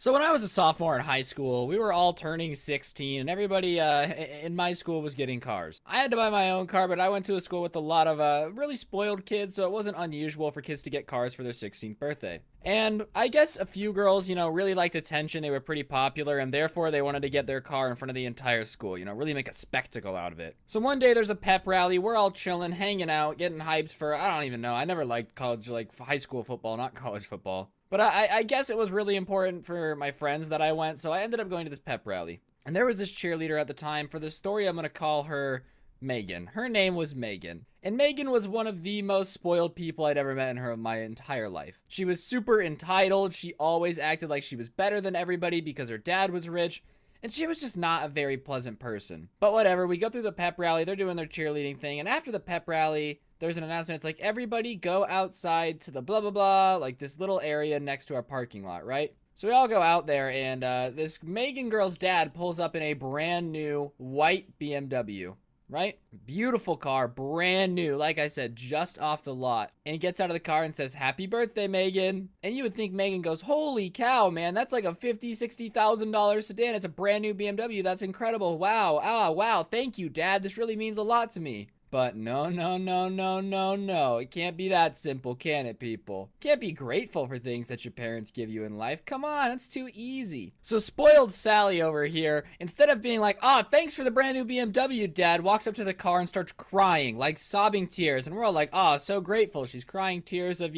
So when I was a sophomore in high school, we were all turning 16 and everybody in my school was getting cars. I had to buy my own car, but I went to a school with a lot of really spoiled kids, so it wasn't unusual for kids to get cars for their 16th birthday. And I guess a few girls, really liked attention. They were pretty popular, and therefore they wanted to get their car in front of the entire school, really make a spectacle out of it. So one day there's a pep rally. We're all chilling, hanging out, getting hyped for, I don't even know. I never liked college, like high school football, not college football. But I guess it was really important for my friends that I went, so I ended up going to this pep rally. And there was this cheerleader at the time. For the story, I'm going to call her Megan. Her name was Megan. And Megan was one of the most spoiled people I'd ever met in my entire life. She was super entitled. She always acted like she was better than everybody because her dad was rich. And she was just not a very pleasant person. But whatever, we go through the pep rally. They're doing their cheerleading thing. And after the pep rally, there's an announcement. It's like, everybody go outside to the blah, blah, blah, like this little area next to our parking lot, right? So we all go out there, and this Megan girl's dad pulls up in a brand new white BMW, right? Beautiful car, brand new. Like I said, just off the lot. And gets out of the car and says, "Happy birthday, Megan." And you would think Megan goes, "Holy cow, man, that's like a $50,000-$60,000 sedan. It's a brand new BMW. That's incredible. Wow. Ah, wow. Thank you, Dad. This really means a lot to me." But no, no, no, no, no, no. It can't be that simple, can it, people? Can't be grateful for things that your parents give you in life. Come on, that's too easy. So spoiled Sally over here, instead of being like, "Oh, thanks for the brand new BMW, Dad," walks up to the car and starts crying, like sobbing tears. And we're all like, "Oh, so grateful." She's crying tears of,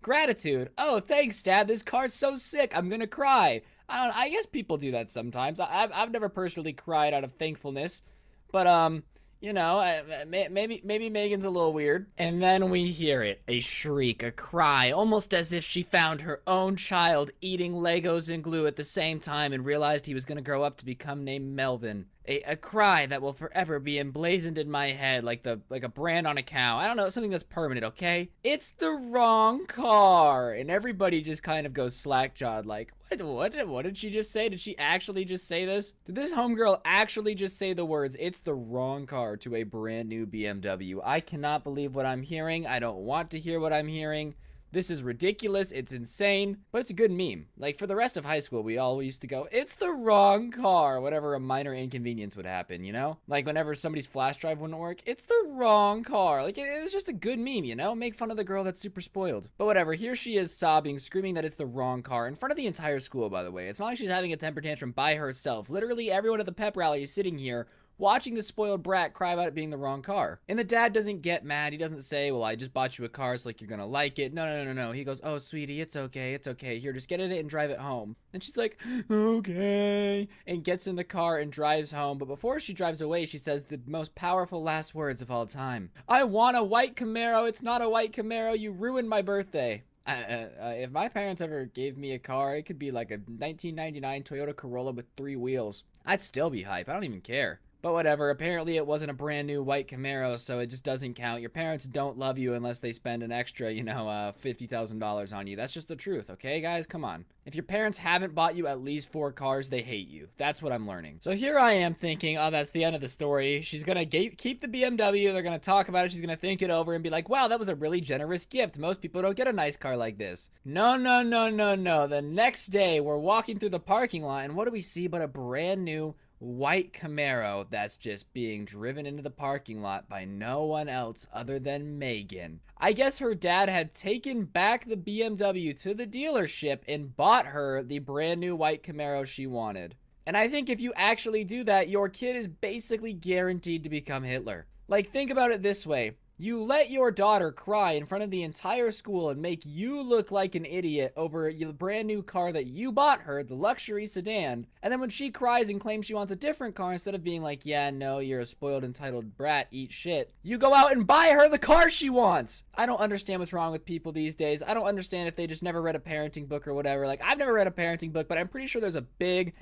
gratitude. "Oh, thanks, Dad. This car's so sick. I'm gonna cry." I guess people do that sometimes. I've never personally cried out of thankfulness, but maybe Megan's a little weird. And then we hear it. A shriek, a cry, almost as if she found her own child eating Legos and glue at the same time and realized he was going to grow up to become named Melvin. A cry that will forever be emblazoned in my head like a brand on a cow. I don't know, something that's permanent, okay? "It's the wrong car." And everybody just kind of goes slack-jawed like, what did she just say? Did she actually just say this? Did this homegirl actually just say the words, "It's the wrong car," to a brand new BMW? I cannot believe what I'm hearing. I don't want to hear what I'm hearing. This is ridiculous. It's insane, but it's a good meme. Like, for the rest of high school, we all used to go, "It's the wrong car," whenever a minor inconvenience would happen, Like, whenever somebody's flash drive wouldn't work, "It's the wrong car." Like, it was just a good meme, Make fun of the girl that's super spoiled. But whatever, here she is sobbing, screaming that it's the wrong car, in front of the entire school, by the way. It's not like she's having a temper tantrum by herself. Literally, everyone at the pep rally is sitting here watching the spoiled brat cry about it being the wrong car. And the dad doesn't get mad. He doesn't say, "Well, I just bought you a car, so like you're gonna like it." No, no, no, no, no. He goes, "Oh, sweetie, it's okay. It's okay. Here, just get in it and drive it home." And she's like, "Okay." And gets in the car and drives home. But before she drives away, she says the most powerful last words of all time. "I want a white Camaro. It's not a white Camaro. You ruined my birthday." If my parents ever gave me a car, it could be like a 1999 Toyota Corolla with 3 wheels. I'd still be hype. I don't even care. But whatever, apparently it wasn't a brand new white Camaro, so it just doesn't count. Your parents don't love you unless they spend an extra, $50,000 on you. That's just the truth, okay, guys? Come on. If your parents haven't bought you at least 4 cars, they hate you. That's what I'm learning. So here I am thinking, oh, that's the end of the story. She's gonna keep the BMW. They're gonna talk about it. She's gonna think it over and be like, "Wow, that was a really generous gift. Most people don't get a nice car like this." No, no, no, no, no. The next day, we're walking through the parking lot, and what do we see but a brand new white Camaro that's just being driven into the parking lot by no one else other than Megan. I guess her dad had taken back the BMW to the dealership and bought her the brand new white Camaro she wanted. And I think if you actually do that, your kid is basically guaranteed to become Hitler. Like, think about it this way. You let your daughter cry in front of the entire school and make you look like an idiot over the brand new car that you bought her, the luxury sedan. And then when she cries and claims she wants a different car, instead of being like, "Yeah, no, you're a spoiled, entitled brat, eat shit," you go out and buy her the car she wants. I don't understand what's wrong with people these days. I don't understand if they just never read a parenting book or whatever. Like, I've never read a parenting book, but I'm pretty sure there's a big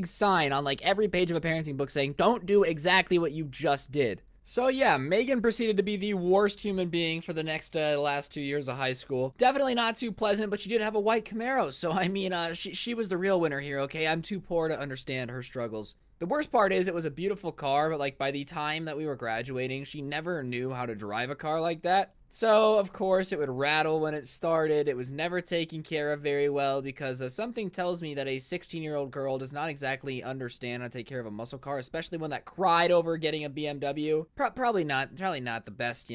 sign on like every page of a parenting book saying, "Don't do exactly what you just did." So yeah, Megan proceeded to be the worst human being for the last 2 years of high school. Definitely not too pleasant, but she did have a white Camaro. So I mean, she was the real winner here, okay? I'm too poor to understand her struggles. The worst part is it was a beautiful car, but like by the time that we were graduating, she never knew how to drive a car like that. So, of course, it would rattle when it started. It was never taken care of very well because something tells me that a 16-year-old girl does not exactly understand how to take care of a muscle car, especially one that cried over getting a BMW. Probably not the best,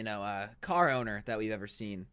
car owner that we've ever seen.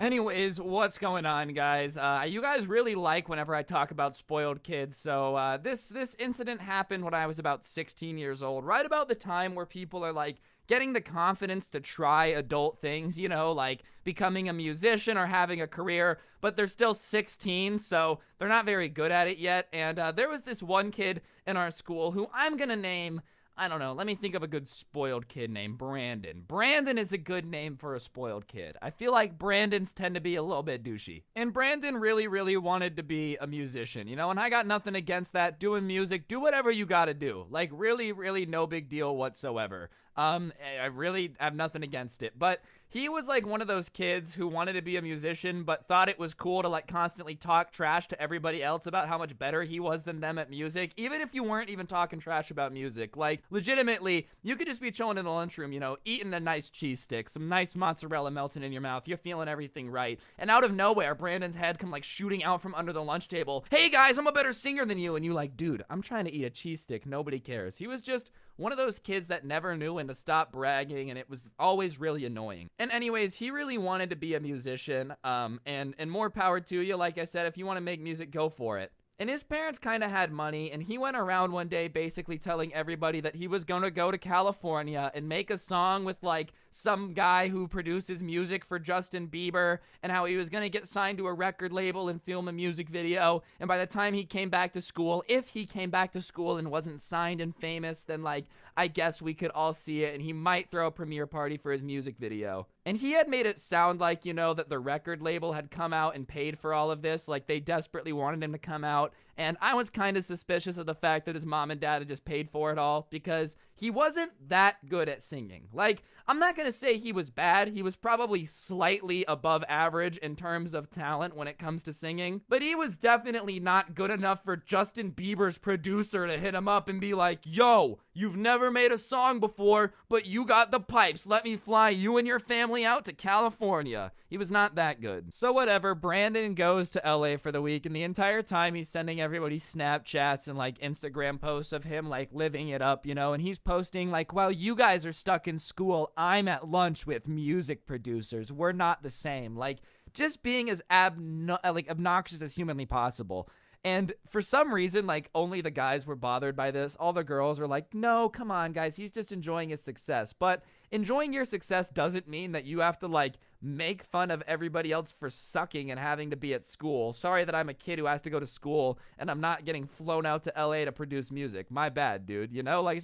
Anyways, what's going on, guys? You guys really like whenever I talk about spoiled kids, so this incident happened when I was about 16 years old, right about the time where people are like getting the confidence to try adult things, like becoming a musician or having a career, but they're still 16, so they're not very good at it yet. And there was this one kid in our school who I'm gonna name, I don't know, let me think of a good spoiled kid named Brandon. Brandon is a good name for a spoiled kid. I feel like Brandons tend to be a little bit douchey. And Brandon really, really wanted to be a musician, and I got nothing against that. Doing music, do whatever you gotta do. Like, really, really no big deal whatsoever. I really have nothing against it, but he was like one of those kids who wanted to be a musician, but thought it was cool to like constantly talk trash to everybody else about how much better he was than them at music, even if you weren't even talking trash about music. Like, legitimately, you could just be chilling in the lunchroom, eating a nice cheese stick, some nice mozzarella melting in your mouth, you're feeling everything right, and out of nowhere, Brandon's head come like shooting out from under the lunch table. Hey guys, I'm a better singer than you, and you like, dude, I'm trying to eat a cheese stick, nobody cares. He was just one of those kids that never knew when to stop bragging, and it was always really annoying. And anyways, he really wanted to be a musician, and more power to you. Like I said, if you want to make music, go for it. And his parents kind of had money, and he went around one day basically telling everybody that he was going to go to California and make a song with like some guy who produces music for Justin Bieber, and how he was going to get signed to a record label and film a music video. And by the time he came back to school, if he came back to school and wasn't signed and famous, then like, I guess we could all see it, and he might throw a premiere party for his music video. And he had made it sound like, that the record label had come out and paid for all of this, like they desperately wanted him to come out. And I was kind of suspicious of the fact that his mom and dad had just paid for it all, because he wasn't that good at singing. Like, I'm not gonna say he was bad. He was probably slightly above average in terms of talent when it comes to singing, but he was definitely not good enough for Justin Bieber's producer to hit him up and be like, yo, you've never made a song before, but you got the pipes. Let me fly you and your family out to California. He was not that good. So whatever, Brandon goes to LA for the week, and the entire time he's sending everybody Snapchats and like Instagram posts of him like living it up, and he's posting like, while you guys are stuck in school, I'm at lunch with music producers. We're not the same. Like, just being as obnoxious as humanly possible. And for some reason, like, only the guys were bothered by this. All the girls are like, no, come on, guys. He's just enjoying his success. But enjoying your success doesn't mean that you have to, like, make fun of everybody else for sucking and having to be at school. Sorry that I'm a kid who has to go to school and I'm not getting flown out to LA to produce music. My bad, dude. Like,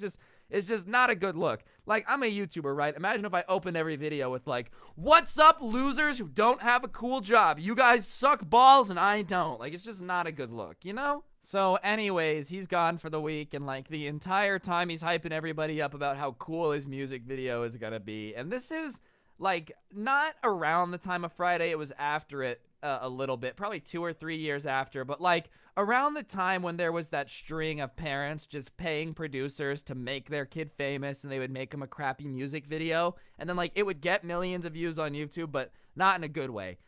it's just not a good look. Like, I'm a YouTuber, right? Imagine if I opened every video with like, what's up, losers who don't have a cool job? You guys suck balls and I don't. Like, it's just not a good look, So anyways, he's gone for the week, and like the entire time he's hyping everybody up about how cool his music video is gonna be. And this is like not around the time of Friday, it was after it a little bit, probably 2 or 3 years after, but like around the time when there was that string of parents just paying producers to make their kid famous, and they would make him a crappy music video, and then like it would get millions of views on YouTube, but not in a good way.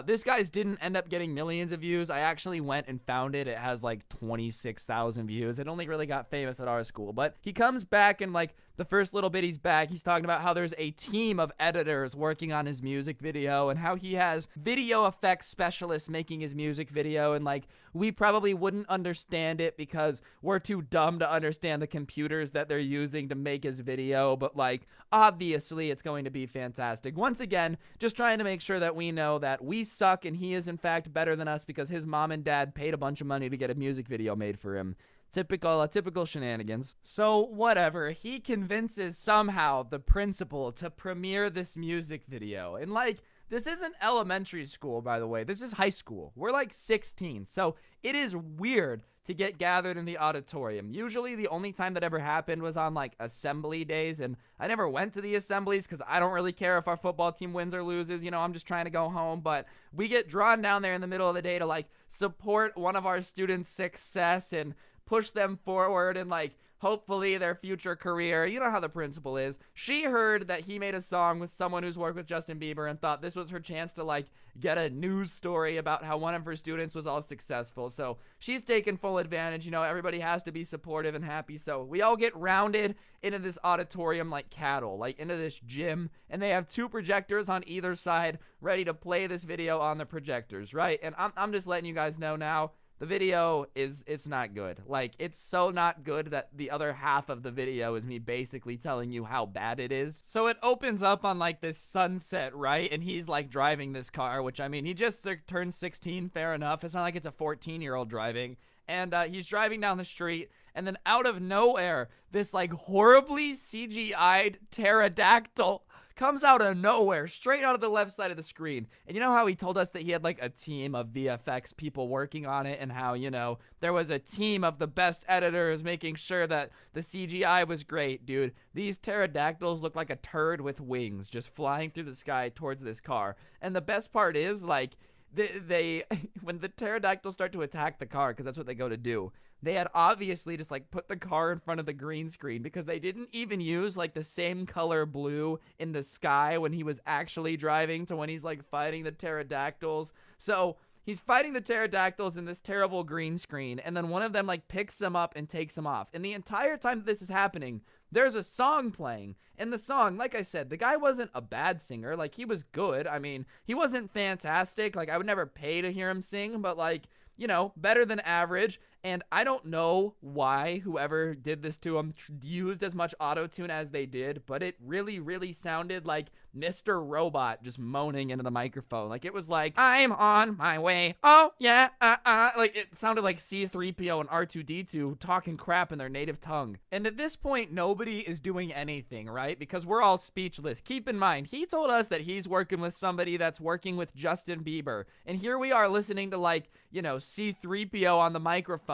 This guy's didn't end up getting millions of views. I actually went and found it. It has like 26,000 views. It only really got famous at our school, but he comes back, and like the first little bit he's back, he's talking about how there's a team of editors working on his music video, and how he has video effects specialists making his music video, and like we probably wouldn't understand it because we're too dumb to understand the computers that they're using to make his video, but like obviously it's going to be fantastic. Once again, just trying to make sure that we know that we suck and he is in fact better than us because his mom and dad paid a bunch of money to get a music video made for him. Typical shenanigans. So whatever, he convinces somehow the principal to premiere this music video, and like This isn't elementary school, by the way. This is high school. We're like 16. So it is weird to get gathered in the auditorium. Usually the only time that ever happened was on like assembly days, and I never went to the assemblies because I don't really care if our football team wins or loses. You know, I'm just trying to go home. But we get drawn down there in the middle of the day to like support one of our students' success and push them forward and like hopefully their future career. You know how the principal is. She heard that he made a song with someone who's worked with Justin Bieber and thought this was her chance to like get a news story about how one of her students was all successful. So she's taken full advantage. You know, everybody has to be supportive and happy. So we all get rounded into this auditorium like cattle, like into this gym, and they have 2 projectors on either side ready to play this video on the projectors, right? And I'm just letting you guys know now, the video it's not good. Like, it's so not good that the other half of the video is me basically telling you how bad it is. So it opens up on like this sunset, right? And he's like driving this car, which I mean, he just turned 16, fair enough. It's not like it's a 14-year-old driving. And he's driving down the street, and then out of nowhere, this like horribly CGI'd pterodactyl comes out of nowhere, straight out of the left side of the screen. And you know how he told us that he had like a team of VFX people working on it, and how, you know, there was a team of the best editors making sure that the CGI was great, dude. These pterodactyls look like a turd with wings just flying through the sky towards this car. And the best part is, like, they when the pterodactyls start to attack the car, because that's what they go to do, they had obviously just like put the car in front of the green screen, because they didn't even use like the same color blue in the sky when he was actually driving to when he's like fighting the pterodactyls. So he's fighting the pterodactyls in this terrible green screen, and then one of them like picks him up and takes him off. And the entire time that this is happening, there's a song playing. And the song, like I said, the guy wasn't a bad singer. Like, he was good. I mean, he wasn't fantastic. Like, I would never pay to hear him sing, but like, you know, better than average. And I don't know why whoever did this to him used as much auto-tune as they did, but it really, really sounded like Mr. Robot just moaning into the microphone. Like, it was like, I'm on my way. Oh, yeah, Like, it sounded like C-3PO and R2-D2 talking crap in their native tongue. And at this point, nobody is doing anything, right? Because we're all speechless. Keep in mind, he told us that he's working with somebody that's working with Justin Bieber. And here we are listening to, like, you know, C-3PO on the microphone.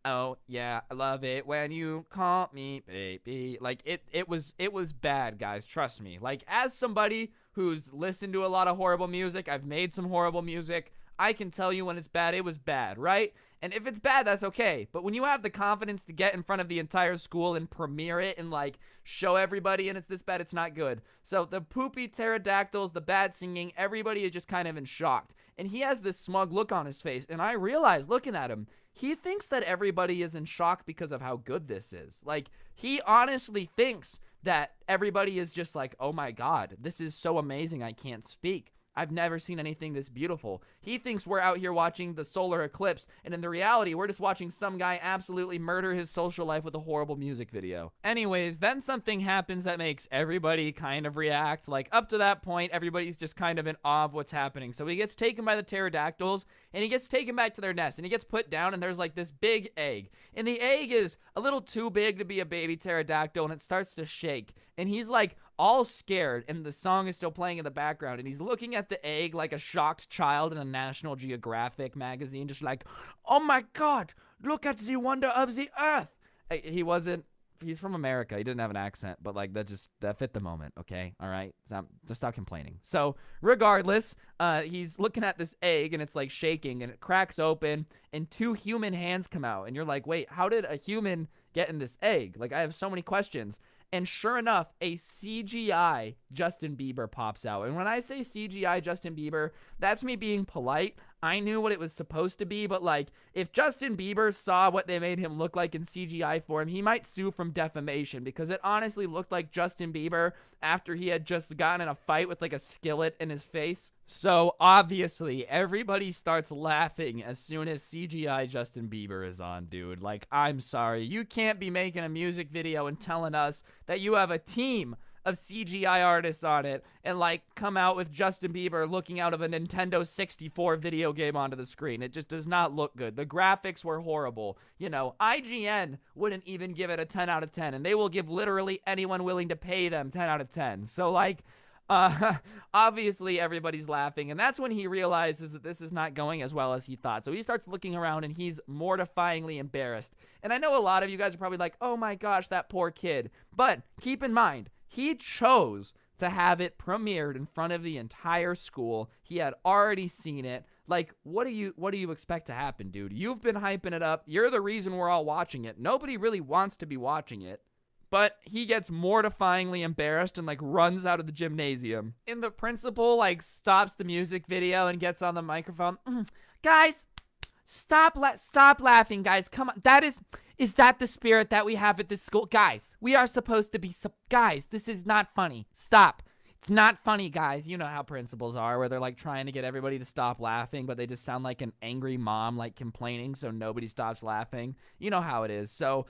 Oh, yeah, I love it when you call me baby. Like, it was bad, guys. Trust me. Like, as somebody who's listened to a lot of horrible music, I've made some horrible music, I can tell you when it's bad, it was bad, right? And if it's bad, that's okay. But when you have the confidence to get in front of the entire school and premiere it and, like, show everybody and it's this bad, it's not good. So the poopy pterodactyls, the bad singing, everybody is just kind of in shock. And he has this smug look on his face. And I realized, looking at him, he thinks that everybody is in shock because of how good this is. Like, he honestly thinks that everybody is just like, oh my God, this is so amazing, I can't speak. I've never seen anything this beautiful. He thinks we're out here watching the solar eclipse, and in the reality, we're just watching some guy absolutely murder his social life with a horrible music video. Anyways, then something happens that makes everybody kind of react. Like, up to that point, everybody's just kind of in awe of what's happening. So he gets taken by the pterodactyls, and he gets taken back to their nest, and he gets put down, and there's like this big egg. And the egg is a little too big to be a baby pterodactyl, and it starts to shake. And he's like all scared, and the song is still playing in the background, and he's looking at the egg like a shocked child in a National Geographic magazine, just like, oh my God, look at the wonder of the earth. He's from America. He didn't have an accent, but like that fit the moment, okay? All right? Just stop complaining. So regardless, he's looking at this egg, and it's like shaking, and it cracks open, and 2 human hands come out, and you're like, wait, how did a human get in this egg? Like, I have so many questions. And sure enough, a CGI Justin Bieber pops out. And when I say CGI Justin Bieber, that's me being polite. I knew what it was supposed to be, but like, if Justin Bieber saw what they made him look like in CGI form, he might sue from defamation, because it honestly looked like Justin Bieber after he had just gotten in a fight with like a skillet in his face. So obviously, everybody starts laughing as soon as CGI Justin Bieber is on, dude. Like, I'm sorry, you can't be making a music video and telling us that you have a team of CGI artists on it and like come out with Justin Bieber looking out of a Nintendo 64 video game onto the screen. It just does not look good. The graphics were horrible. You know, IGN wouldn't even give it a 10 out of 10, and they will give literally anyone willing to pay them 10 out of 10. So like, Uh, obviously, everybody's laughing, and that's when he realizes that this is not going as well as he thought. So he starts looking around, and he's mortifyingly embarrassed. And I know a lot of you guys are probably like, oh my gosh, that poor kid. But keep in mind, he chose to have it premiered in front of the entire school. He had already seen it. Like, what do you expect to happen, dude? You've been hyping it up. You're the reason we're all watching it. Nobody really wants to be watching it. But he gets mortifyingly embarrassed and like runs out of the gymnasium. And the principal like stops the music video and gets on the microphone. Guys, stop laughing, guys. Come on. Is that the spirit that we have at this school? Guys, we are supposed to be guys, this is not funny. Stop. It's not funny, guys. You know how principals are, where they're like trying to get everybody to stop laughing, but they just sound like an angry mom, like complaining, so nobody stops laughing. You know how it is. So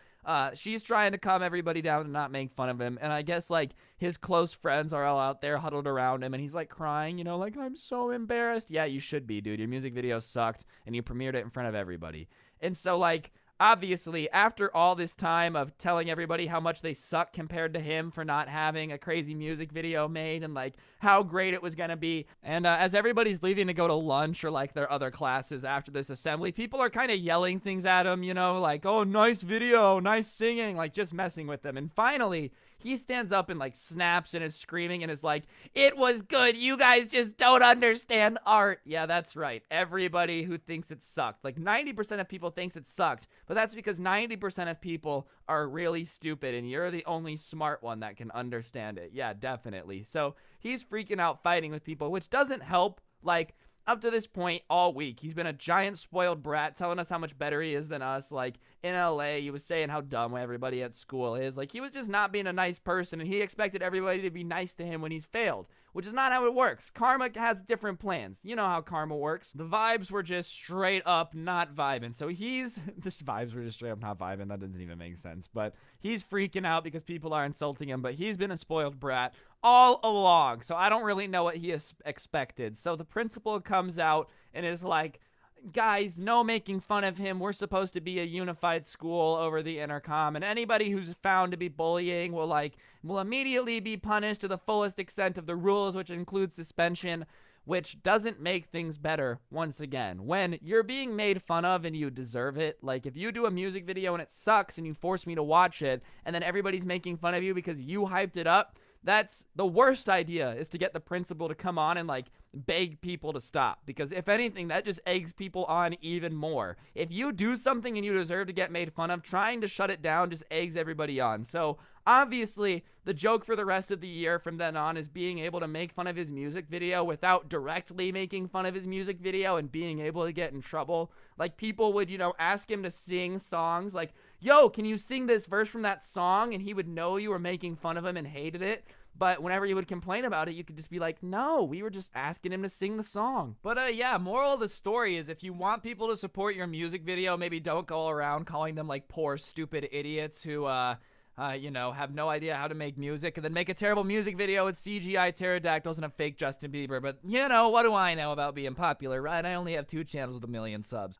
she's trying to calm everybody down and not make fun of him. And I guess like his close friends are all out there huddled around him, and he's like crying, you know, like, I'm so embarrassed. Yeah, you should be, dude. Your music video sucked, and you premiered it in front of everybody. And so like, obviously, after all this time of telling everybody how much they suck compared to him for not having a crazy music video made and like how great it was gonna be, and as everybody's leaving to go to lunch or like their other classes after this assembly, people are kind of yelling things at him, you know, like, oh, nice video, nice singing, like just messing with them. And finally, he stands up and like snaps and is screaming and is like, it was good. You guys just don't understand art. Yeah, that's right. Everybody who thinks it sucked. Like 90% of people thinks it sucked, but that's because 90% of people are really stupid and you're the only smart one that can understand it. Yeah, definitely. So he's freaking out fighting with people, which doesn't help. Like, up to this point all week, he's been a giant spoiled brat telling us how much better he is than us. Like, in LA, he was saying how dumb everybody at school is. Like, he was just not being a nice person, and he expected everybody to be nice to him when he's failed, which is not how it works. Karma has different plans. You know how karma works. The vibes were just straight up not vibing. So this vibes were just straight up not vibing. That doesn't even make sense. But he's freaking out because people are insulting him, but he's been a spoiled brat all along. So I don't really know what he expected. So the principal comes out and is like, guys, no making fun of him. We're supposed to be a unified school over the intercom, and anybody who's found to be bullying will immediately be punished to the fullest extent of the rules, which includes suspension, which doesn't make things better. Once again, when you're being made fun of and you deserve it, like if you do a music video and it sucks and you force me to watch it, and then everybody's making fun of you because you hyped it up, that's the worst idea, is to get the principal to come on and like beg people to stop, because if anything, that just eggs people on even more. If you do something and you deserve to get made fun of, trying to shut it down just eggs everybody on. So obviously the joke for the rest of the year from then on is being able to make fun of his music video without directly making fun of his music video and being able to get in trouble. Like, people would, you know, ask him to sing songs like, yo, can you sing this verse from that song? And he would know you were making fun of him and hated it. But whenever you would complain about it, you could just be like, no, we were just asking him to sing the song. But yeah, moral of the story is, if you want people to support your music video, maybe don't go around calling them like poor, stupid idiots who, you know, have no idea how to make music, and then make a terrible music video with CGI pterodactyls and a fake Justin Bieber. But, you know, what do I know about being popular, right? I only have 2 channels with 1 million subs.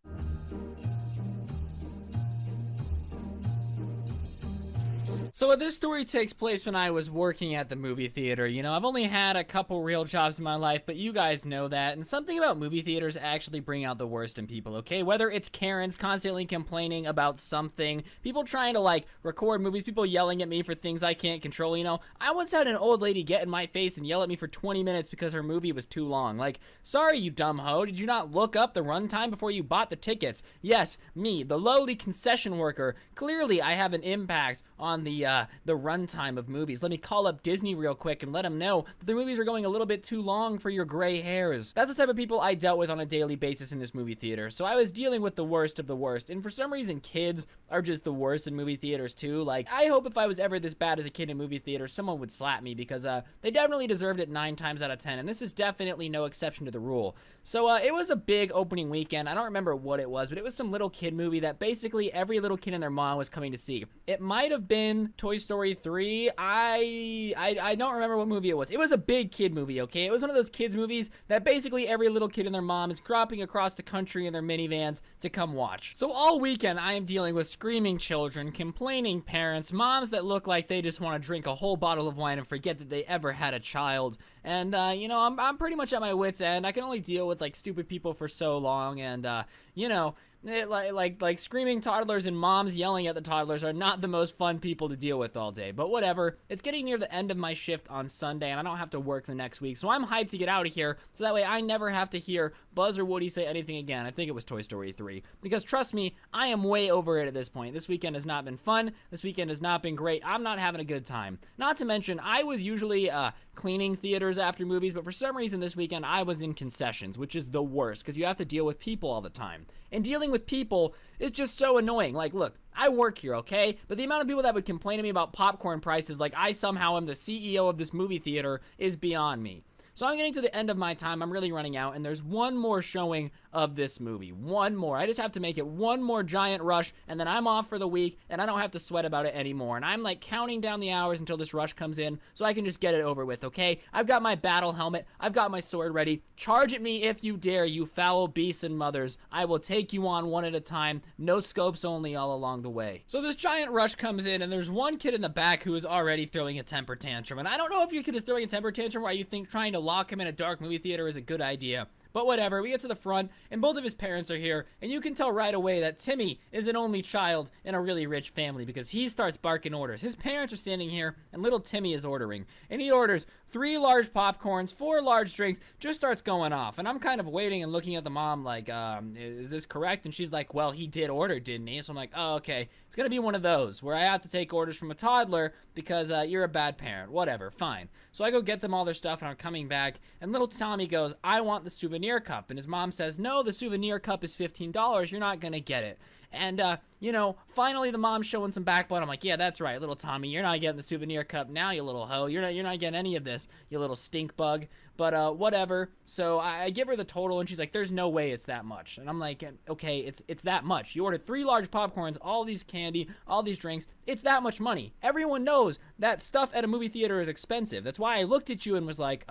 So this story takes place when I was working at the movie theater. You know, I've only had a couple real jobs in my life, but you guys know that. And something about movie theaters actually bring out the worst in people, okay? Whether it's Karens constantly complaining about something, people trying to, like, record movies, people yelling at me for things I can't control, you know? I once had an old lady get in my face and yell at me for 20 minutes because her movie was too long. Like, sorry, you dumb hoe. Did you not look up the runtime before you bought the tickets? Yes, me, the lowly concession worker. Clearly, I have an impact on the runtime of movies. Let me call up Disney real quick and let them know that the movies are going a little bit too long for your gray hairs. That's the type of people I dealt with on a daily basis in this movie theater. So I was dealing with the worst of the worst. And for some reason, kids are just the worst in movie theaters too. Like, I hope if I was ever this bad as a kid in movie theater, someone would slap me, because they definitely deserved it 9 times out of 10. And this is definitely no exception to the rule. So it was a big opening weekend. I don't remember what it was, but it was some little kid movie that basically every little kid and their mom was coming to see. It might have been Toy Story 3, I don't remember what movie it was. It was a big kid movie, okay? It was one of those kids movies that basically every little kid and their mom is cropping across the country in their minivans to come watch. So all weekend, I am dealing with screaming children, complaining parents, moms that look like they just want to drink a whole bottle of wine and forget that they ever had a child. And, you know, I'm pretty much at my wit's end. I can only deal with, like, stupid people for so long, and, you know, like screaming toddlers and moms yelling at the toddlers are not the most fun people to deal with all day. But whatever, it's getting near the end of my shift on Sunday and I don't have to work the next week, so I'm hyped to get out of here so that way I never have to hear Buzz or Woody say anything again. I think it was Toy Story 3, because trust me, I am way over it at this point. This weekend has not been fun. This weekend has not been great. I'm not having a good time. Not to mention, I was usually cleaning theaters after movies, but for some reason this weekend I was in concessions, which is the worst because you have to deal with people all the time. And dealing with people is just so annoying. Like, look, I work here, okay? But the amount of people that would complain to me about popcorn prices like I somehow am the CEO of this movie theater is beyond me. So I'm getting to the end of my time. I'm really running out, and there's one more showing of this movie. One more. I just have to make it one more giant rush, and then I'm off for the week, and I don't have to sweat about it anymore. And I'm like counting down the hours until this rush comes in so I can just get it over with, okay? I've got my battle helmet. I've got my sword ready. Charge at me if you dare, you foul beasts and mothers. I will take you on one at a time. No scopes only all along the way. So this giant rush comes in, and there's one kid in the back who is already throwing a temper tantrum. And I don't know if your kid is throwing a temper tantrum why you think trying to lock him in a dark movie theater is a good idea. But whatever, we get to the front, and both of his parents are here, and you can tell right away that Timmy is an only child in a really rich family because he starts barking orders. His parents are standing here, and little Timmy is ordering. And he orders 3 large popcorns, 4 large drinks, just starts going off. And I'm kind of waiting and looking at the mom like, is this correct? And she's like, well, he did order, didn't he? So I'm like, oh, okay. It's gonna be one of those where I have to take orders from a toddler because you're a bad parent. Whatever, fine. So I go get them all their stuff, and I'm coming back, and little Tommy goes, I want the souvenir cup. And his mom says, no, the souvenir cup is $15. You're not gonna get it. And, you know, finally the mom's showing some backbone. I'm like, yeah, that's right, little Tommy. You're not getting the souvenir cup now, you little hoe. You're not getting any of this, you little stink bug. But, whatever. So I give her the total, and she's like, there's no way it's that much. And I'm like, okay, it's that much. You ordered 3 large popcorns, all these candy, all these drinks. It's that much money. Everyone knows that stuff at a movie theater is expensive. That's why I looked at you and was like,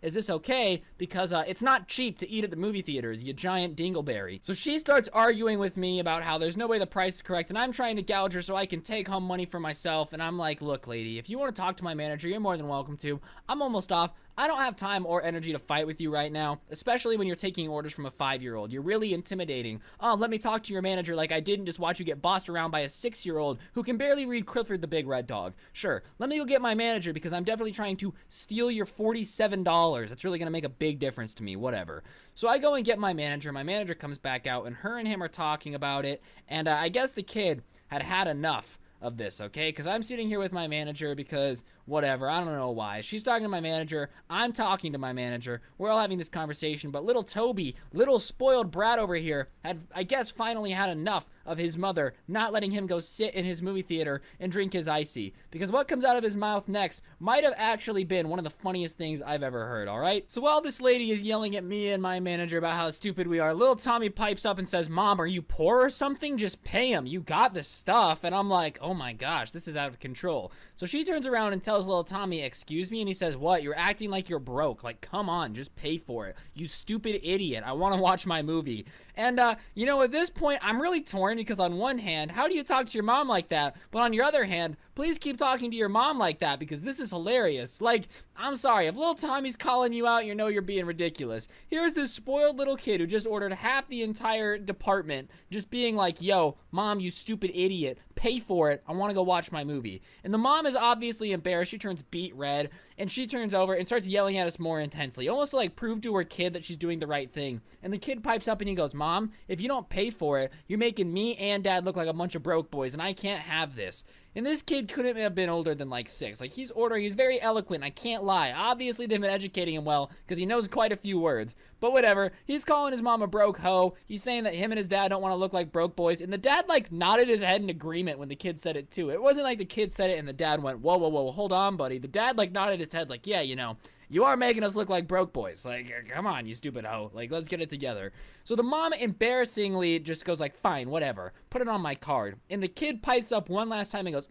is this okay? Because, it's not cheap to eat at the movie theaters, you giant dingleberry. So she starts arguing with me about how there's no way the price is correct, and I'm trying to gouge her so I can take home money for myself. And I'm like, look, lady, if you want to talk to my manager, you're more than welcome to. I'm almost off. I don't have time or energy to fight with you right now, especially when you're taking orders from a 5-year-old. You're really intimidating. Oh, let me talk to your manager like I didn't just watch you get bossed around by a 6-year-old who can barely read Clifford the Big Red Dog. Sure, let me go get my manager because I'm definitely trying to steal your $47. That's really going to make a big difference to me, whatever. So I go and get my manager. My manager comes back out, and her and him are talking about it, and I guess the kid had had enough of this, okay? Because I'm sitting here with my manager because whatever, I don't know why. She's talking to my manager, I'm talking to my manager, we're all having this conversation, but little Toby, little spoiled brat over here, had, I guess, finally had enough of his mother not letting him go sit in his movie theater and drink his icy. Because what comes out of his mouth next might have actually been one of the funniest things I've ever heard, alright? So while this lady is yelling at me and my manager about how stupid we are, little Tommy pipes up and says, Mom, are you poor or something? Just pay him. You got this stuff. And I'm like, oh my gosh, this is out of control. So she turns around and tells little Tommy, excuse me? And he says, what? You're acting like you're broke. Like, come on, just pay for it. You stupid idiot. I want to watch my movie. And, you know, at this point, I'm really torn because on one hand, how do you talk to your mom like that? But on your other hand, please keep talking to your mom like that because this is hilarious. Like, I'm sorry, if little Tommy's calling you out, you know you're being ridiculous. Here's this spoiled little kid who just ordered half the entire department just being like, yo, Mom, you stupid idiot, pay for it. I want to go watch my movie. And the mom is obviously embarrassed. She turns beet red, and she turns over and starts yelling at us more intensely, almost to like prove to her kid that she's doing the right thing. And the kid pipes up and he goes, Mom, if you don't pay for it, you're making me and Dad look like a bunch of broke boys, and I can't have this. And this kid couldn't have been older than like 6. Like, he's ordering, he's very eloquent, I can't lie. Obviously, they've been educating him well, because he knows quite a few words. But whatever, he's calling his mom a broke hoe. He's saying that him and his dad don't want to look like broke boys. And the dad, like, nodded his head in agreement when the kid said it, too. It wasn't like the kid said it and the dad went, whoa, whoa, whoa, hold on, buddy. The dad, like, nodded his head like, yeah, you know, you are making us look like broke boys. Like, come on, you stupid hoe. Like, let's get it together. So the mom embarrassingly just goes like, fine, whatever. put it on my card. And the kid pipes up one last time and goes,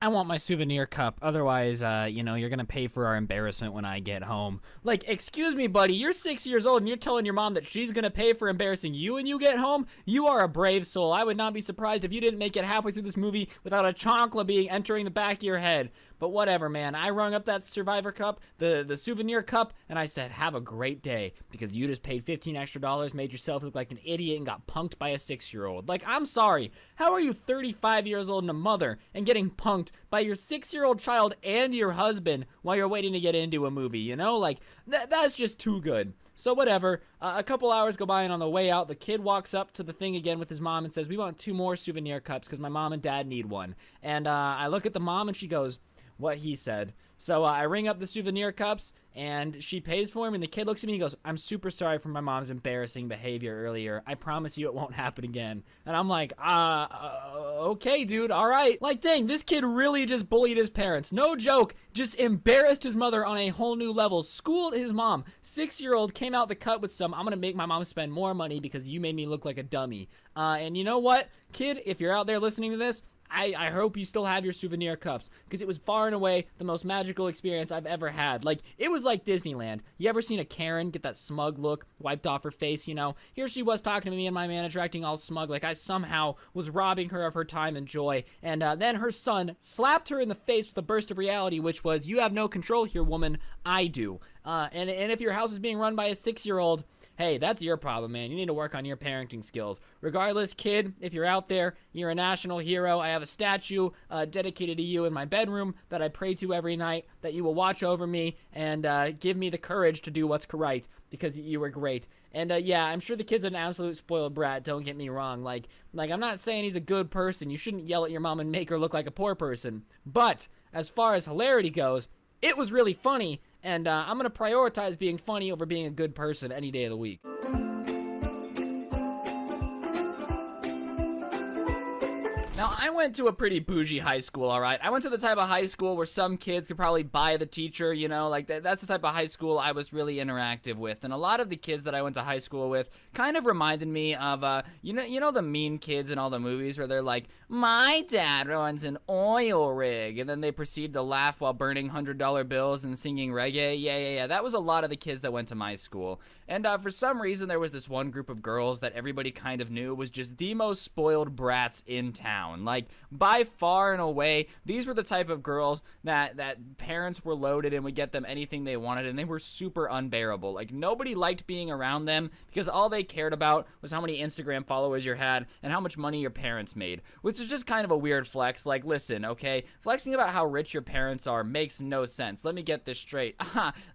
I want my souvenir cup. Otherwise, you're gonna pay for our embarrassment when I get home. Like, excuse me, buddy, you're 6 years old and you're telling your mom that she's gonna pay for embarrassing you when you get home? You are a brave soul. I would not be surprised if you didn't make it halfway through this movie without a chancla being entering the back of your head. But whatever, man. I rung up that Survivor cup, the souvenir cup, and I said, have a great day, because you just paid 15 extra dollars, made yourself look like an idiot, and got punked by a 6-year-old. Like, I'm sorry. How are you 35 years old and a mother and getting punked by your 6-year-old child and your husband while you're waiting to get into a movie, you know? Like, that's just too good. So whatever, a couple hours go by, and on the way out, the kid walks up to the thing again with his mom and says, we want 2 more souvenir cups because my mom and dad need one. And I look at the mom and she goes, what he said. So I ring up the souvenir cups and she pays for him, and the kid looks at me and goes, I'm super sorry for my mom's embarrassing behavior earlier. I promise you it won't happen again. And I'm like, okay, dude, all right. Like, dang, this kid really just bullied his parents. No joke, just embarrassed his mother on a whole new level, schooled his mom. 6-year-old came out the cut with some, I'm gonna make my mom spend more money because you made me look like a dummy. And you know what, kid, if you're out there listening to this, I hope you still have your souvenir cups, because it was far and away the most magical experience I've ever had. Like, it was like Disneyland. You ever seen a Karen get that smug look wiped off her face, you know? Here she was talking to me and my manager, acting all smug, like I somehow was robbing her of her time and joy. And then her son slapped her in the face with a burst of reality, which was, you have no control here, woman. I do. And if your house is being run by a 6-year-old, hey, that's your problem, man. You need to work on your parenting skills. Regardless, kid, if you're out there, you're a national hero. I have a statue dedicated to you in my bedroom that I pray to every night, that you will watch over me and give me the courage to do what's right, because you were great. And yeah, I'm sure the kid's an absolute spoiled brat, don't get me wrong. Like I'm not saying he's a good person. You shouldn't yell at your mom and make her look like a poor person. But as far as hilarity goes, it was really funny. And I'm going to prioritize being funny over being a good person any day of the week. Now, I went to a pretty bougie high school, all right? I went to the type of high school where some kids could probably buy the teacher, you know? Like, that's the type of high school I was really interactive with. And a lot of the kids that I went to high school with kind of reminded me of, you know the mean kids in all the movies where they're like, my dad runs an oil rig, and then they proceed to laugh while burning $100 bills and singing reggae? Yeah. That was a lot of the kids that went to my school. And for some reason, there was this one group of girls that everybody kind of knew was just the most spoiled brats in town. Like, by far and away, these were the type of girls that parents were loaded and would get them anything they wanted, and they were super unbearable. Like, nobody liked being around them because all they cared about was how many Instagram followers you had and how much money your parents made, which is just kind of a weird flex. Like, listen, okay, flexing about how rich your parents are makes no sense. Let me get this straight.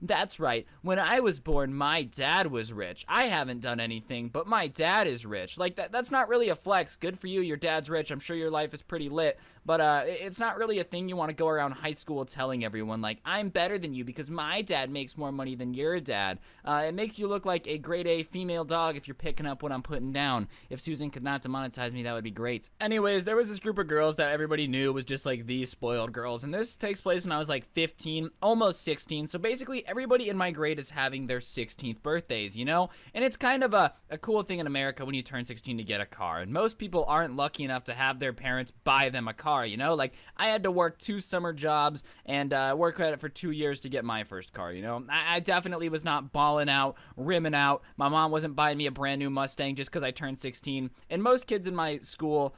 That's right. When I was born, my dad was rich. I haven't done anything, but my dad is rich. Like, that's not really a flex. Good for you. Your dad's rich. I'm sure your life is pretty lit, but it's not really a thing you want to go around high school telling everyone, like, I'm better than you because my dad makes more money than your dad. It makes you look like a grade A female dog if you're picking up what I'm putting down. If Susan could not demonetize me, that would be great. Anyways, there was this group of girls that everybody knew was just like these spoiled girls, and this takes place when I was like 15, almost 16, so basically everybody in my grade is having their 16th birthdays, you know? And it's kind of a cool thing in America when you turn 16 to get a car, and most people aren't lucky enough to have their parents buy them a car, you know? Like, I had to work 2 summer jobs and work at it for 2 years to get my first car, you know? I definitely was not balling out, rimming out. My mom wasn't buying me a brand new Mustang just because I turned 16. And most kids in my school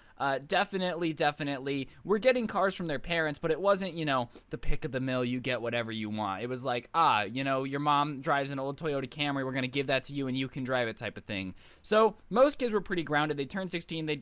definitely were getting cars from their parents, but it wasn't, you know, the pick of the mill, you get whatever you want. It was like, you know, your mom drives an old Toyota Camry, we're going to give that to you and you can drive it type of thing. So most kids were pretty grounded. They turned 16, they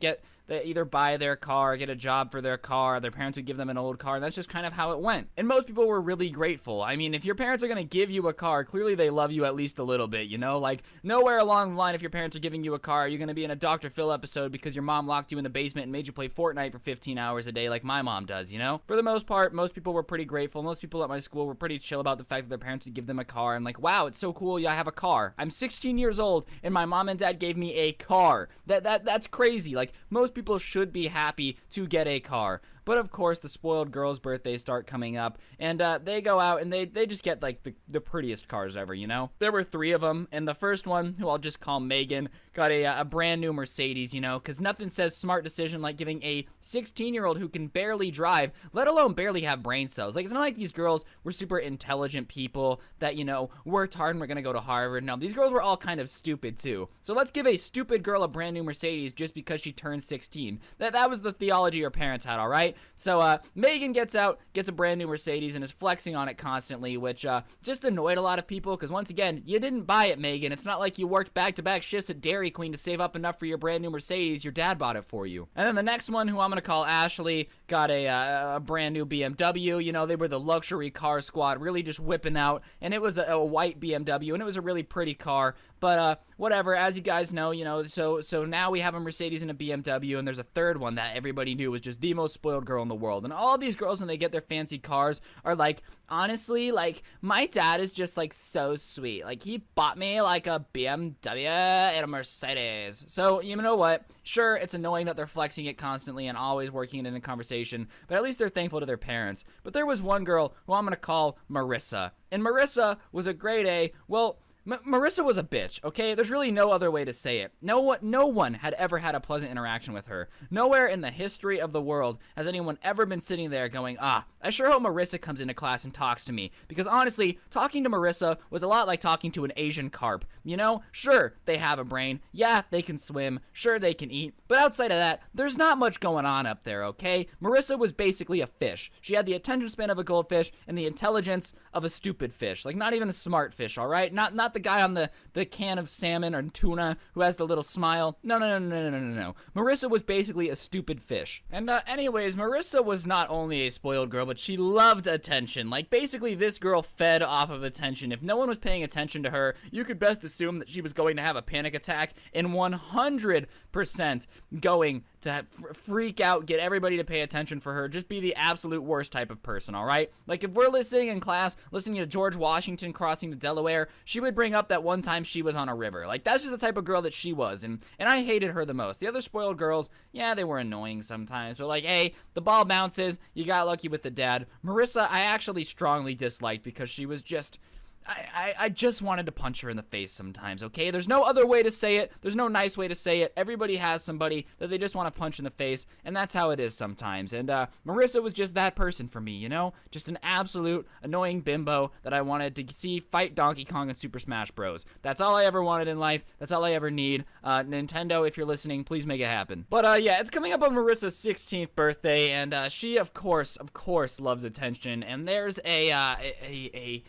either buy their car, get a job for their car, their parents would give them an old car, and that's just kind of how it went. And most people were really grateful. I mean, if your parents are going to give you a car, clearly they love you at least a little bit, you know? Like, nowhere along the line, if your parents are giving you a car, you're going to be in a Dr. Phil episode because your mom locked you in the basement and made you play Fortnite for 15 hours a day like my mom does, you know? For the most part, most people were pretty grateful. Most people at my school were pretty chill about the fact that their parents would give them a car, and like, wow, it's so cool, yeah, I have a car. I'm 16 years old, and my mom and dad gave me a car. That's crazy. Like, most most people should be happy to get a car. But of course, the spoiled girls' birthdays start coming up, and they go out and they just get like the prettiest cars ever, you know? There were 3 of them, and the first one, who I'll just call Megan, got a brand new Mercedes, you know, because nothing says smart decision like giving a 16-year-old who can barely drive, let alone barely have brain cells. Like, it's not like these girls were super intelligent people that, you know, worked hard and were gonna go to Harvard. No, these girls were all kind of stupid too. So let's give a stupid girl a brand new Mercedes just because she turned 16. That was the theology her parents had, all right? So Megan gets out, gets a brand new Mercedes, and is flexing on it constantly, which just annoyed a lot of people, because once again, you didn't buy it, Megan. It's not like you worked back-to-back shifts at Dairy Queen to save up enough for your brand new Mercedes. Your dad bought it for you. And then the next one, who I'm going to call Ashley, got a brand new BMW. You know, they were the luxury car squad, really just whipping out, and it was a white BMW, and it was a really pretty car. But whatever, as you guys know, you know, so now we have a Mercedes and a BMW, and there's a third one that everybody knew was just the most spoiled girl in the world. And all these girls, when they get their fancy cars, are like, honestly, like, my dad is just, like, so sweet. Like, he bought me, like, a BMW and a Mercedes. So, you know what? Sure, it's annoying that they're flexing it constantly and always working it in a conversation, but at least they're thankful to their parents. But there was one girl who I'm gonna call Marissa. And Marissa was a grade A. Well, Marissa was a bitch, okay? There's really no other way to say it. No one had ever had a pleasant interaction with her. Nowhere in the history of the world has anyone ever been sitting there going, I sure hope Marissa comes into class and talks to me. Because honestly, talking to Marissa was a lot like talking to an Asian carp. You know, sure, they have a brain. Yeah, they can swim. Sure, they can eat. But outside of that, there's not much going on up there, okay? Marissa was basically a fish. She had the attention span of a goldfish and the intelligence of a stupid fish. Like, not even a smart fish, all right? Not the guy on the can of salmon or tuna who has the little smile. No. Marissa was basically a stupid fish. And anyways, Marissa was not only a spoiled girl, but she loved attention. Like, basically, this girl fed off of attention. If no one was paying attention to her, you could best assume that she was going to have a panic attack, and 100% going to freak out, get everybody to pay attention for her, just be the absolute worst type of person, all right? Like, if we're listening in class, listening to George Washington crossing the Delaware, she would bring up that one time she was on a river. Like, that's just the type of girl that she was, and I hated her the most. The other spoiled girls, yeah, they were annoying sometimes, but like, hey, the ball bounces, you got lucky with the dad. Marissa, I actually strongly disliked because she was just... I just wanted to punch her in the face sometimes, okay? There's no other way to say it. There's no nice way to say it. Everybody has somebody that they just want to punch in the face, and that's how it is sometimes. And Marissa was just that person for me, you know? Just an absolute annoying bimbo that I wanted to see fight Donkey Kong in Super Smash Bros. That's all I ever wanted in life. That's all I ever need. Nintendo, if you're listening, please make it happen. But yeah, it's coming up on Marissa's 16th birthday, and she, of course, loves attention. And there's a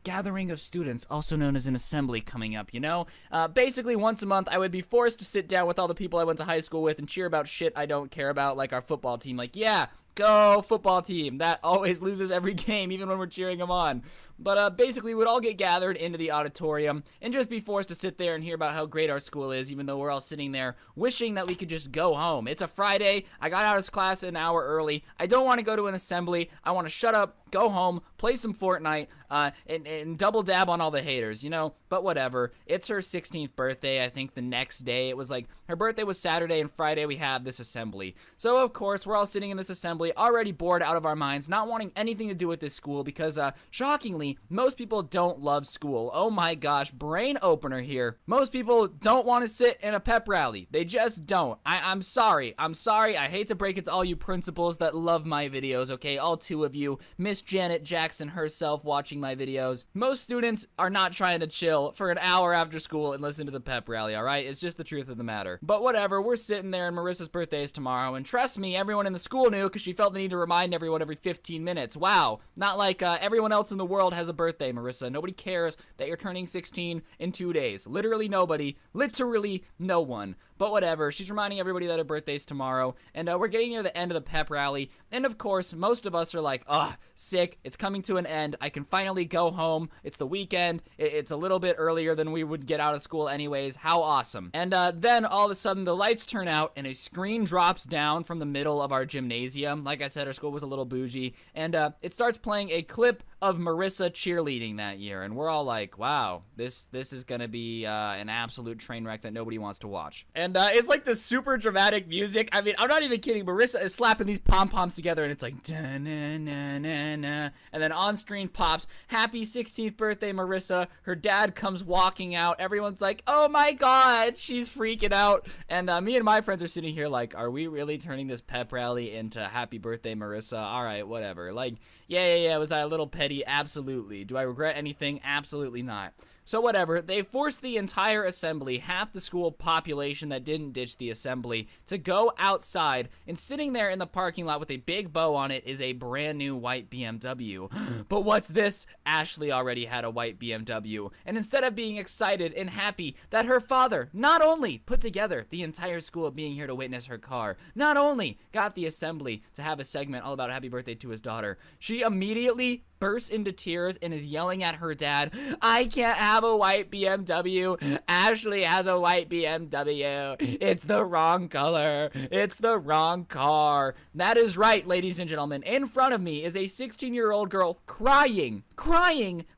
gathering of students, also known as an assembly, coming up, you know? Basically, once a month, I would be forced to sit down with all the people I went to high school with and cheer about shit I don't care about, like our football team. Like, yeah, go football team. That always loses every game, even when we're cheering them on. But basically, we'd all get gathered into the auditorium and just be forced to sit there and hear about how great our school is, even though we're all sitting there wishing that we could just go home. It's a Friday. I got out of class an hour early. I don't want to go to an assembly. I want to shut up, go home, play some Fortnite, and double dab on all the haters, you know? But whatever. It's her 16th birthday, I think the next day. It was like, her birthday was Saturday, and Friday we have this assembly. So, of course, we're all sitting in this assembly, already bored out of our minds, not wanting anything to do with this school, because, shockingly, most people don't love school. Oh my gosh, brain opener here. Most people don't want to sit in a pep rally. They just don't. I'm sorry. I hate to break it to all you principals that love my videos, okay? All 2 of you. Miss Janet Jackson herself watching my videos. Most students are not trying to chill for an hour after school and listen to the pep rally, alright? It's just the truth of the matter. But whatever, we're sitting there and Marissa's birthday is tomorrow, and trust me, everyone in the school knew because she felt the need to remind everyone every 15 minutes. Wow. Not like everyone else in the world has a birthday, Marissa. Nobody cares that you're turning 16 in 2 days. Literally nobody. Literally no one. But whatever. She's reminding everybody that her birthday's tomorrow. And we're getting near the end of the pep rally. And of course, most of us are like, ugh, sick. It's coming to an end. I can finally go home. It's the weekend. It's a little bit earlier than we would get out of school anyways. How awesome. And then all of a sudden the lights turn out and a screen drops down from the middle of our gymnasium. Like I said, our school was a little bougie. And it starts playing a clip of Marissa cheerleading that year. And we're all like, wow, this is going to be an absolute train wreck that nobody wants to watch. And it's like this super dramatic music. I mean, I'm not even kidding. Marissa is slapping these pom-poms together and it's like, da-na-na-na-na. And then on screen pops, happy 16th birthday, Marissa. Her dad comes walking out. Everyone's like, oh my God, she's freaking out. And me and my friends are sitting here like, are we really turning this pep rally into happy birthday, Marissa? All right, whatever. Like, yeah. Was I a little petty? Absolutely. Do I regret anything? Absolutely not. So whatever, they forced the entire assembly, half the school population that didn't ditch the assembly, to go outside, and sitting there in the parking lot with a big bow on it is a brand new white BMW. But what's this? Ashley already had a white BMW, and instead of being excited and happy that her father not only put together the entire school being here to witness her car, not only got the assembly to have a segment all about happy birthday to his daughter, she immediately bursts into tears and is yelling at her dad, I can't have a white BMW. Ashley has a white BMW. It's the wrong color. It's the wrong car. That is right, ladies and gentlemen. In front of me is a 16-year-old girl crying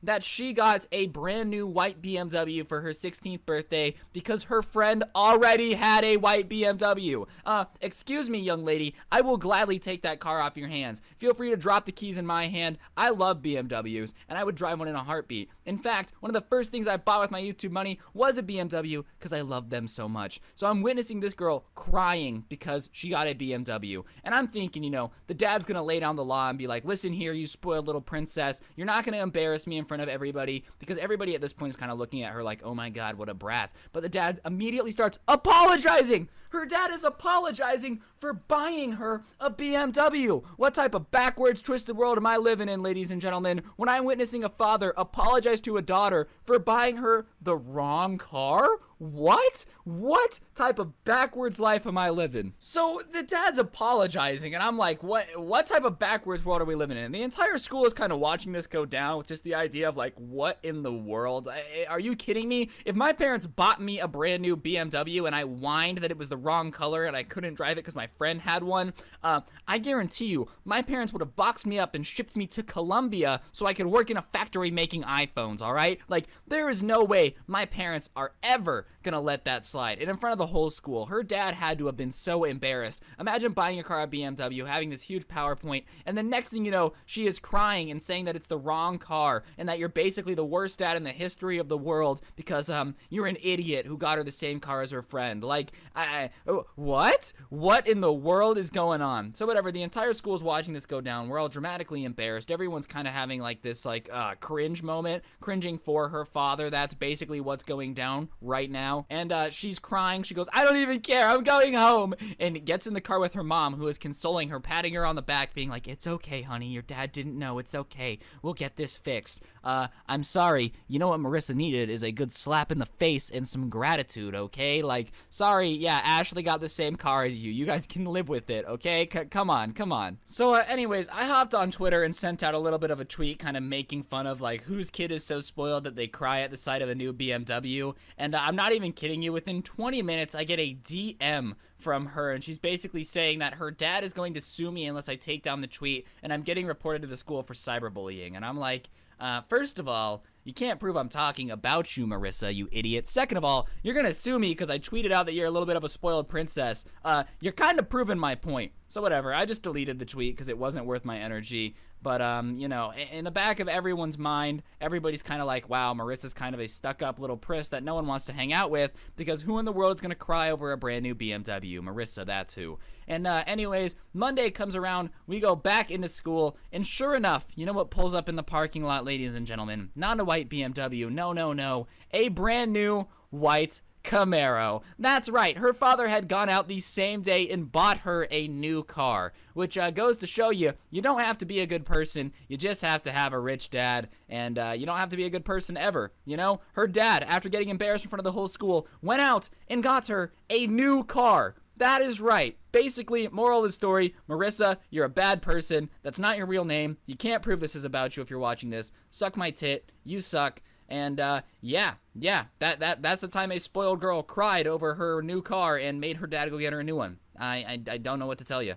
that she got a brand new white BMW for her 16th birthday because her friend already had a white BMW. Excuse me, young lady. I will gladly take that car off your hands. Feel free to drop the keys in my hand. I love BMWs, and I would drive one in a heartbeat. In fact, one of the first things I bought with my YouTube money was a BMW because I love them so much. So I'm witnessing this girl crying because she got a BMW. And I'm thinking, you know, the dad's gonna lay down the law and be like, listen here, you spoiled little princess. You're not gonna embarrass me in front of everybody, because everybody at this point is kind of looking at her like, oh my God, what a brat. But the dad immediately starts apologizing. Her dad is apologizing for buying her a BMW. What type of backwards, twisted world am I living in, ladies and gentlemen, when I'm witnessing a father apologize to a daughter for buying her the wrong car? What? What type of backwards life am I living? So the dad's apologizing, and I'm like, what type of backwards world are we living in? And the entire school is kind of watching this go down with just the idea of like, what in the world? Are you kidding me? If my parents bought me a brand new BMW and I whined that it was the wrong color and I couldn't drive it because my friend had one, I guarantee you, my parents would have boxed me up and shipped me to Colombia so I could work in a factory making iPhones, all right? Like, there is no way my parents are ever gonna let that slide. And in front of the whole school, her dad had to have been so embarrassed. Imagine buying your car a BMW, having this huge PowerPoint, and the next thing you know, she is crying and saying that it's the wrong car and that you're basically the worst dad in the history of the world because you're an idiot who got her the same car as her friend. Like, what? What in the world is going on? So whatever, the entire school is watching this go down. We're all dramatically embarrassed. Everyone's kind of having like this cringe moment, cringing for her father. That's basically what's going down right now. And she's crying. She goes, I don't even care. I'm going home. And gets in the car with her mom, who is consoling her, patting her on the back, being like, it's okay, honey. Your dad didn't know. It's okay. We'll get this fixed. I'm sorry. You know what Marissa needed is a good slap in the face and some gratitude, okay? Like, sorry, yeah, Ashley got the same car as you. You guys can live with it, okay? Come on. So, anyways, I hopped on Twitter and sent out a little bit of a tweet kind of making fun of, like, whose kid is so spoiled that they cry at the sight of a new BMW. And I'm not even kidding you. Within 20 minutes, I get a DM from her, and she's basically saying that her dad is going to sue me unless I take down the tweet, and I'm getting reported to the school for cyberbullying. And I'm like, first of all, you can't prove I'm talking about you, Marissa, you idiot. Second of all, you're gonna sue me because I tweeted out that you're a little bit of a spoiled princess. You're kind of proving my point. So whatever, I just deleted the tweet because it wasn't worth my energy. But, you know, in the back of everyone's mind, everybody's kind of like, wow, Marissa's kind of a stuck-up little priss that no one wants to hang out with, because who in the world is going to cry over a brand new BMW? Marissa, that's who. And anyways, Monday comes around, we go back into school, and sure enough, you know what pulls up in the parking lot, ladies and gentlemen? Not a white BMW, no. A brand new white Camaro. That's right, her father had gone out the same day and bought her a new car, which goes to show you, you don't have to be a good person, you just have to have a rich dad, and you don't have to be a good person ever, you know? Her dad, after getting embarrassed in front of the whole school, went out and got her a new car. That is right. Basically, moral of the story, Marissa, you're a bad person. That's not your real name. You can't prove this is about you if you're watching this. Suck my tit. You suck. And, yeah, that's the time a spoiled girl cried over her new car and made her dad go get her a new one. I don't know what to tell you.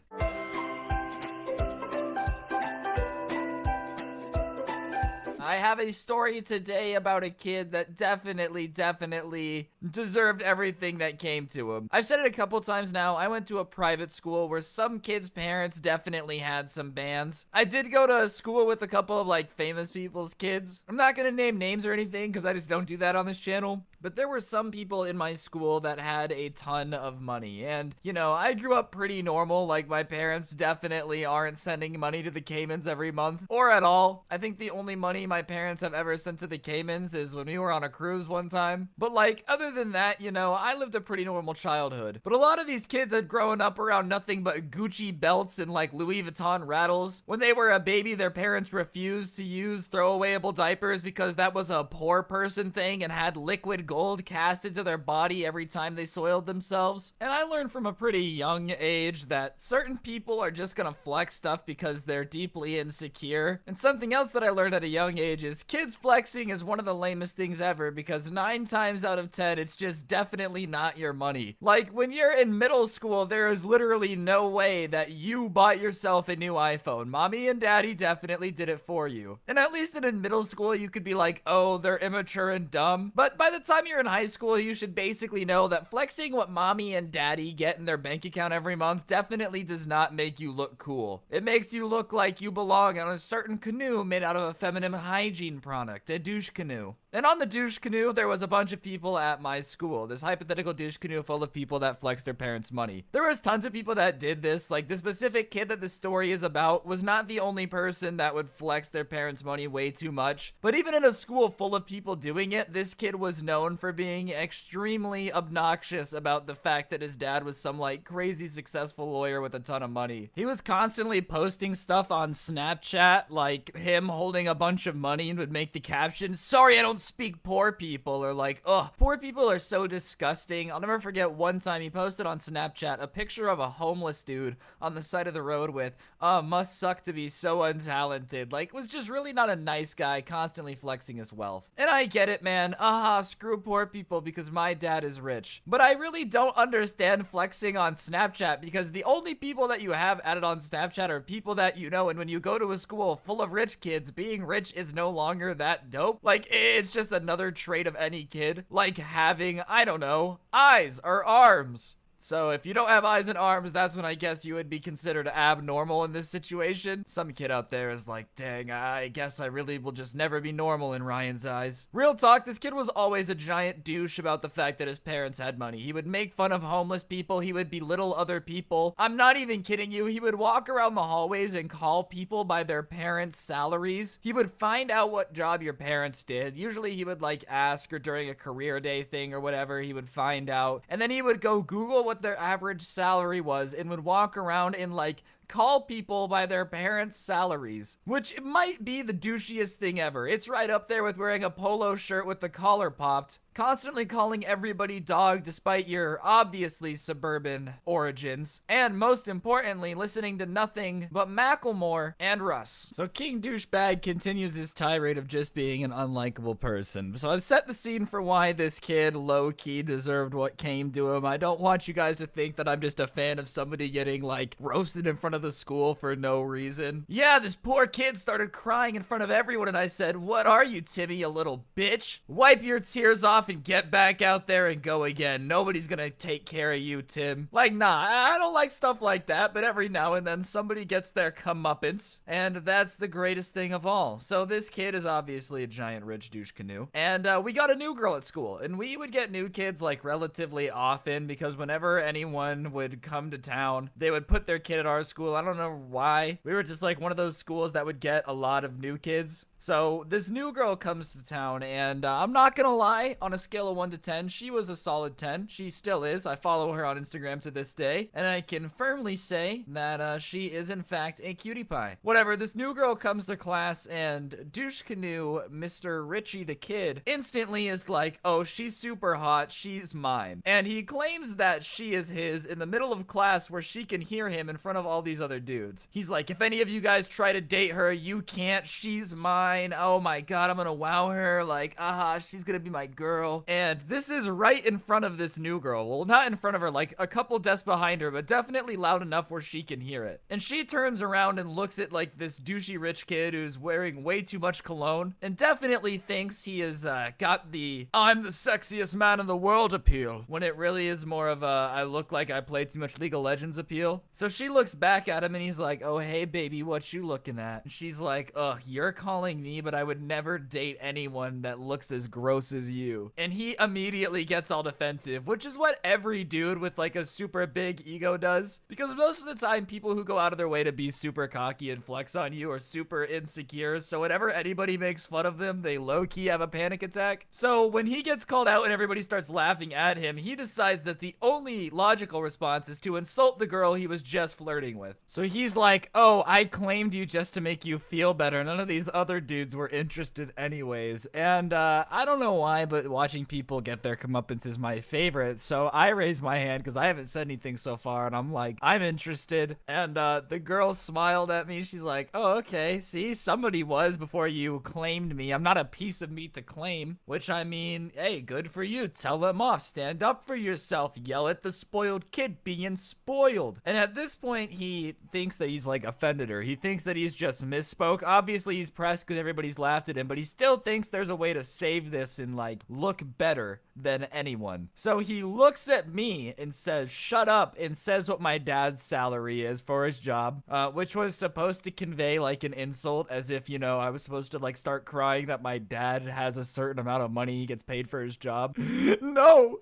I have a story today about a kid that definitely deserved everything that came to him. I've said it a couple times now. I went to a private school where some kids' parents definitely had some bands. I did go to school with a couple of like famous people's kids. I'm not gonna name names or anything because I just don't do that on this channel. But there were some people in my school that had a ton of money. And, you know, I grew up pretty normal. Like, my parents definitely aren't sending money to the Caymans every month or at all. I think the only money my parents have ever sent to the Caymans is when we were on a cruise one time. But, like, other than that, you know, I lived a pretty normal childhood. But a lot of these kids had grown up around nothing but Gucci belts and, like, Louis Vuitton rattles. When they were a baby, their parents refused to use throwawayable diapers because that was a poor person thing and had liquid gold cast into their body every time they soiled themselves. And I learned from a pretty young age that certain people are just gonna flex stuff because they're deeply insecure. And something else that I learned at a young age is kids flexing is one of the lamest things ever because 9 times out of 10 it's just definitely not your money. Like when you're in middle school, there is literally no way that you bought yourself a new iPhone. Mommy and daddy definitely did it for you. And at least in middle school you could be like, oh, they're immature and dumb. But by the time you're in high school, you should basically know that flexing what mommy and daddy get in their bank account every month definitely does not make you look cool. It makes you look like you belong on a certain canoe made out of a feminine hygiene product, a douche canoe. And on the douche canoe, there was a bunch of people at my school. This hypothetical douche canoe full of people that flex their parents' money. There was tons of people that did this. Like, the specific kid that this story is about was not the only person that would flex their parents' money way too much. But even in a school full of people doing it, this kid was known for being extremely obnoxious about the fact that his dad was some, like, crazy successful lawyer with a ton of money. He was constantly posting stuff on Snapchat, like him holding a bunch of money and would make the caption, "Sorry, I don't speak poor people," or like, ugh, poor people are so disgusting. I'll never forget one time he posted on Snapchat a picture of a homeless dude on the side of the road with, must suck to be so untalented. Like, was just really not a nice guy, constantly flexing his wealth. And I get it, man. Screw poor people because my dad is rich. But I really don't understand flexing on Snapchat because the only people that you have added on Snapchat are people that you know, and when you go to a school full of rich kids, being rich is no longer that dope. Like, it's just another trait of any kid, like having, I don't know, eyes or arms. So if you don't have eyes and arms, that's when I guess you would be considered abnormal in this situation. Some kid out there is like, dang, I guess I really will just never be normal in Ryan's eyes. Real talk, this kid was always a giant douche about the fact that his parents had money. He would make fun of homeless people. He would belittle other people. I'm not even kidding you. He would walk around the hallways and call people by their parents' salaries. He would find out what job your parents did. Usually he would like ask, or during a career day thing or whatever, he would find out. And then he would go Google what their average salary was and would walk around and like call people by their parents' salaries, which might be the douchiest thing ever. It's right up there with wearing a polo shirt with the collar popped, constantly calling everybody dog despite your obviously suburban origins, and most importantly, listening to nothing but Macklemore and Russ. So King Douchebag continues his tirade of just being an unlikable person. So I've set the scene for why this kid low-key deserved what came to him. I don't want you guys to think that I'm just a fan of somebody getting like roasted in front of the school for no reason. Yeah, this poor kid started crying in front of everyone and I said, "What are you, Timmy, you little bitch? Wipe your tears off and get back out there and go again. Nobody's gonna take care of you, Tim." Like, nah, I don't like stuff like that, but every now and then somebody gets their comeuppance, and that's the greatest thing of all. So this kid is obviously a giant rich douche canoe, and we got a new girl at school, and we would get new kids like relatively often because whenever anyone would come to town, they would put their kid at our school school. I don't know why. We were just like one of those schools that would get a lot of new kids. So this new girl comes to town, and I'm not gonna lie, on a scale of 1 to 10, she was a solid 10. She still is. I follow her on Instagram to this day, and I can firmly say that she is in fact a cutie pie. Whatever, this new girl comes to class, and douche canoe Mr. Richie the kid instantly is like, oh, she's super hot, she's mine. And he claims that she is his in the middle of class where she can hear him in front of all these other dudes. He's like, if any of you guys try to date her, you can't, she's mine. Oh my god, I'm gonna wow her, like, aha, she's gonna be my girl. And this is right in front of this new girl. Well, not in front of her, like a couple desks behind her, but definitely loud enough where she can hear it. And she turns around and looks at like this douchey rich kid who's wearing way too much cologne and definitely thinks he has got the I'm the sexiest man in the world appeal, when it really is more of a I look like I played too much League of Legends appeal. So she looks back at him and he's like, oh hey baby, what you looking at? And she's like, ugh, you're calling me, but I would never date anyone that looks as gross as you. And he immediately gets all defensive, which is what every dude with like a super big ego does, because most of the time people who go out of their way to be super cocky and flex on you are super insecure, so whenever anybody makes fun of them, they low-key have a panic attack. So when he gets called out and everybody starts laughing at him, he decides that the only logical response is to insult the girl he was just flirting with. So he's like, oh, I claimed you just to make you feel better. None of these other dudes were interested anyways. And I don't know why, but watching people get their comeuppance is my favorite. So I raise my hand because I haven't said anything so far, and I'm like, I'm interested. And the girl smiled at me. She's like, oh, okay. See, somebody was before you claimed me. I'm not a piece of meat to claim, which I mean, hey, good for you. Tell them off. Stand up for yourself. Yell at the spoiled kid being spoiled. And at this point, he thinks that he's like offended her. He thinks that he's just misspoke. Obviously, he's pressed because everybody's laughed at him, but he still thinks there's a way to save this and like look better than anyone. So he looks at me and says, shut up, and says what my dad's salary is for his job, which was supposed to convey like an insult, as if, you know, I was supposed to like start crying that my dad has a certain amount of money he gets paid for his job. No,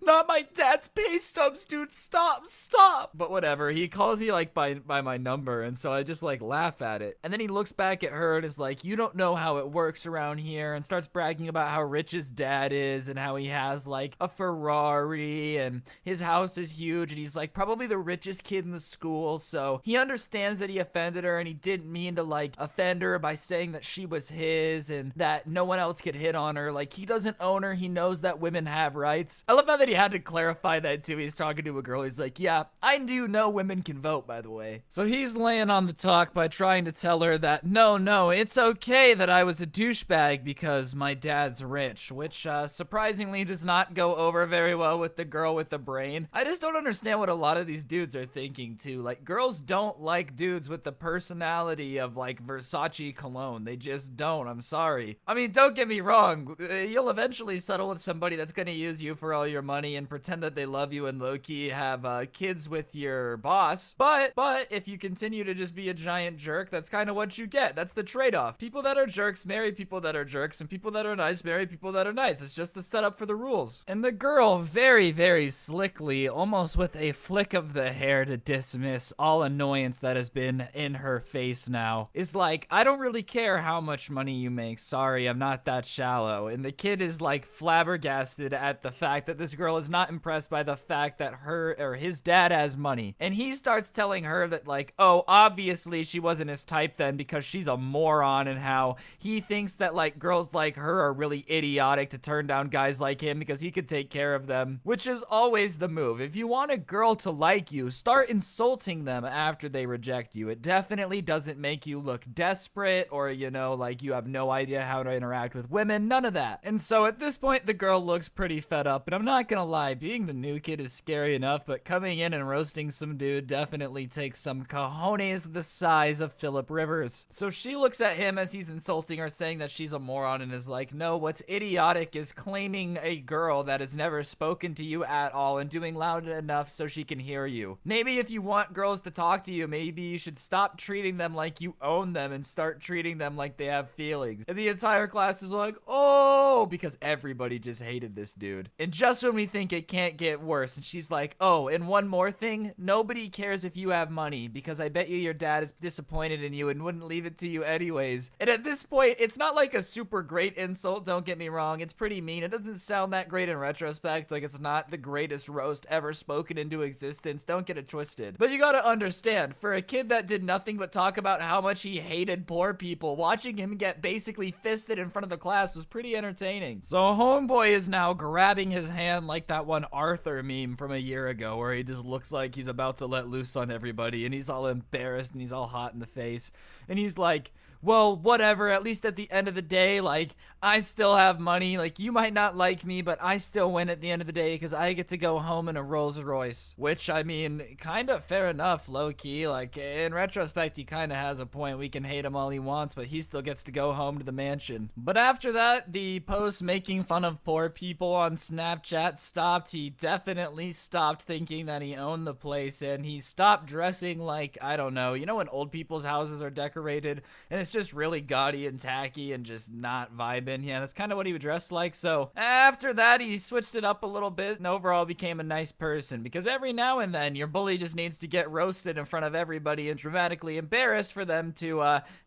not my dad's pay stubs, dude. Stop. But whatever. He calls me like by my number, and so I just like laugh at it. And then he looks back at her and is like, you don't know how it works around here, and starts bragging about how rich his dad is and how he has like a Ferrari and his house is huge, and he's like probably the richest kid in the school. So he understands that he offended her, and he didn't mean to like offend her by saying that she was his and that no one else could hit on her. Like, he doesn't own her. He knows that women have rights. I love how that he had to clarify that too. He's talking to a girl. He's like, yeah, I do know women can vote, by the way. So he's laying on the talk by trying to tell her that no, it's okay that I was a douchebag because my dad's rich, which surprisingly does not go over very well with the girl with the brain. I just don't understand what a lot of these dudes are thinking too. Like, girls don't like dudes with the personality of like Versace cologne. They just don't. I'm sorry. I mean, don't get me wrong. You'll eventually settle with somebody that's gonna use you for all your money and pretend that they love you and low-key have kids with your boss. But if you continue to just be a giant jerk, that's kind of what you get. That's the trade-off. People that are jerks marry people that are jerks, and people that are nice marry people that are nice. It's just the setup for the rules. And the girl very, very slickly, almost with a flick of the hair to dismiss all annoyance that has been in her face now, is like, I don't really care how much money you make. Sorry, I'm not that shallow. And the kid is like flabbergasted at the fact that this girl is not impressed by the fact that her or his dad has money. And he starts telling her that like, oh, obviously she wasn't his type then because she's a moron, and how he thinks that like girls like her are really idiotic to turn down guys like him because he could take care of them, which is always the move. If you want a girl to like you, start insulting them after they reject you. It definitely doesn't make you look desperate or, you know, like you have no idea how to interact with women. None of that. And so at this point, the girl looks pretty fed up, and I'm not gonna lie, being the new kid is scary enough, but coming in and roasting some dude definitely takes some cojones the size of Philip Rivers. So she looks at him as he's insulting her, saying that she's a moron, and is like, no, what's idiotic is claiming a girl that has never spoken to you at all and doing loud enough so she can hear you. Maybe if you want girls to talk to you, maybe you should stop treating them like you own them and start treating them like they have feelings. And the entire class is like, oh, because everybody just hated this dude. And just when we think it can't get worse. And she's like, oh, and one more thing, nobody cares if you have money, because I bet you your dad is disappointed in you and wouldn't leave it to you anyways. And at this point, it's not like a super great insult, don't get me wrong. It's pretty mean. It doesn't sound that great in retrospect. Like, it's not the greatest roast ever spoken into existence. Don't get it twisted. But you gotta understand, for a kid that did nothing but talk about how much he hated poor people, watching him get basically fisted in front of the class was pretty entertaining. So homeboy is now grabbing his hand like that one Arthur meme from a year ago, where he just looks like he's about to let loose on everybody, and he's all embarrassed and he's all hot in the face, and he's like, well, whatever, at least at the end of the day, like, I still have money. Like, you might not like me, but I still win at the end of the day because I get to go home in a Rolls Royce. Which, I mean, kind of fair enough, low-key. Like, in retrospect, he kind of has a point. We can hate him all he wants, but he still gets to go home to the mansion. But after that, the posts making fun of poor people on Snapchat stopped. He definitely stopped thinking that he owned the place, and he stopped dressing like, I don't know, you know when old people's houses are decorated, and it's just really gaudy and tacky and just not vibing. Yeah, that's kind of what he would dress like. So after that, he switched it up a little bit and overall became a nice person, because every now and then your bully just needs to get roasted in front of everybody and dramatically embarrassed for them to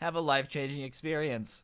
have a life-changing experience.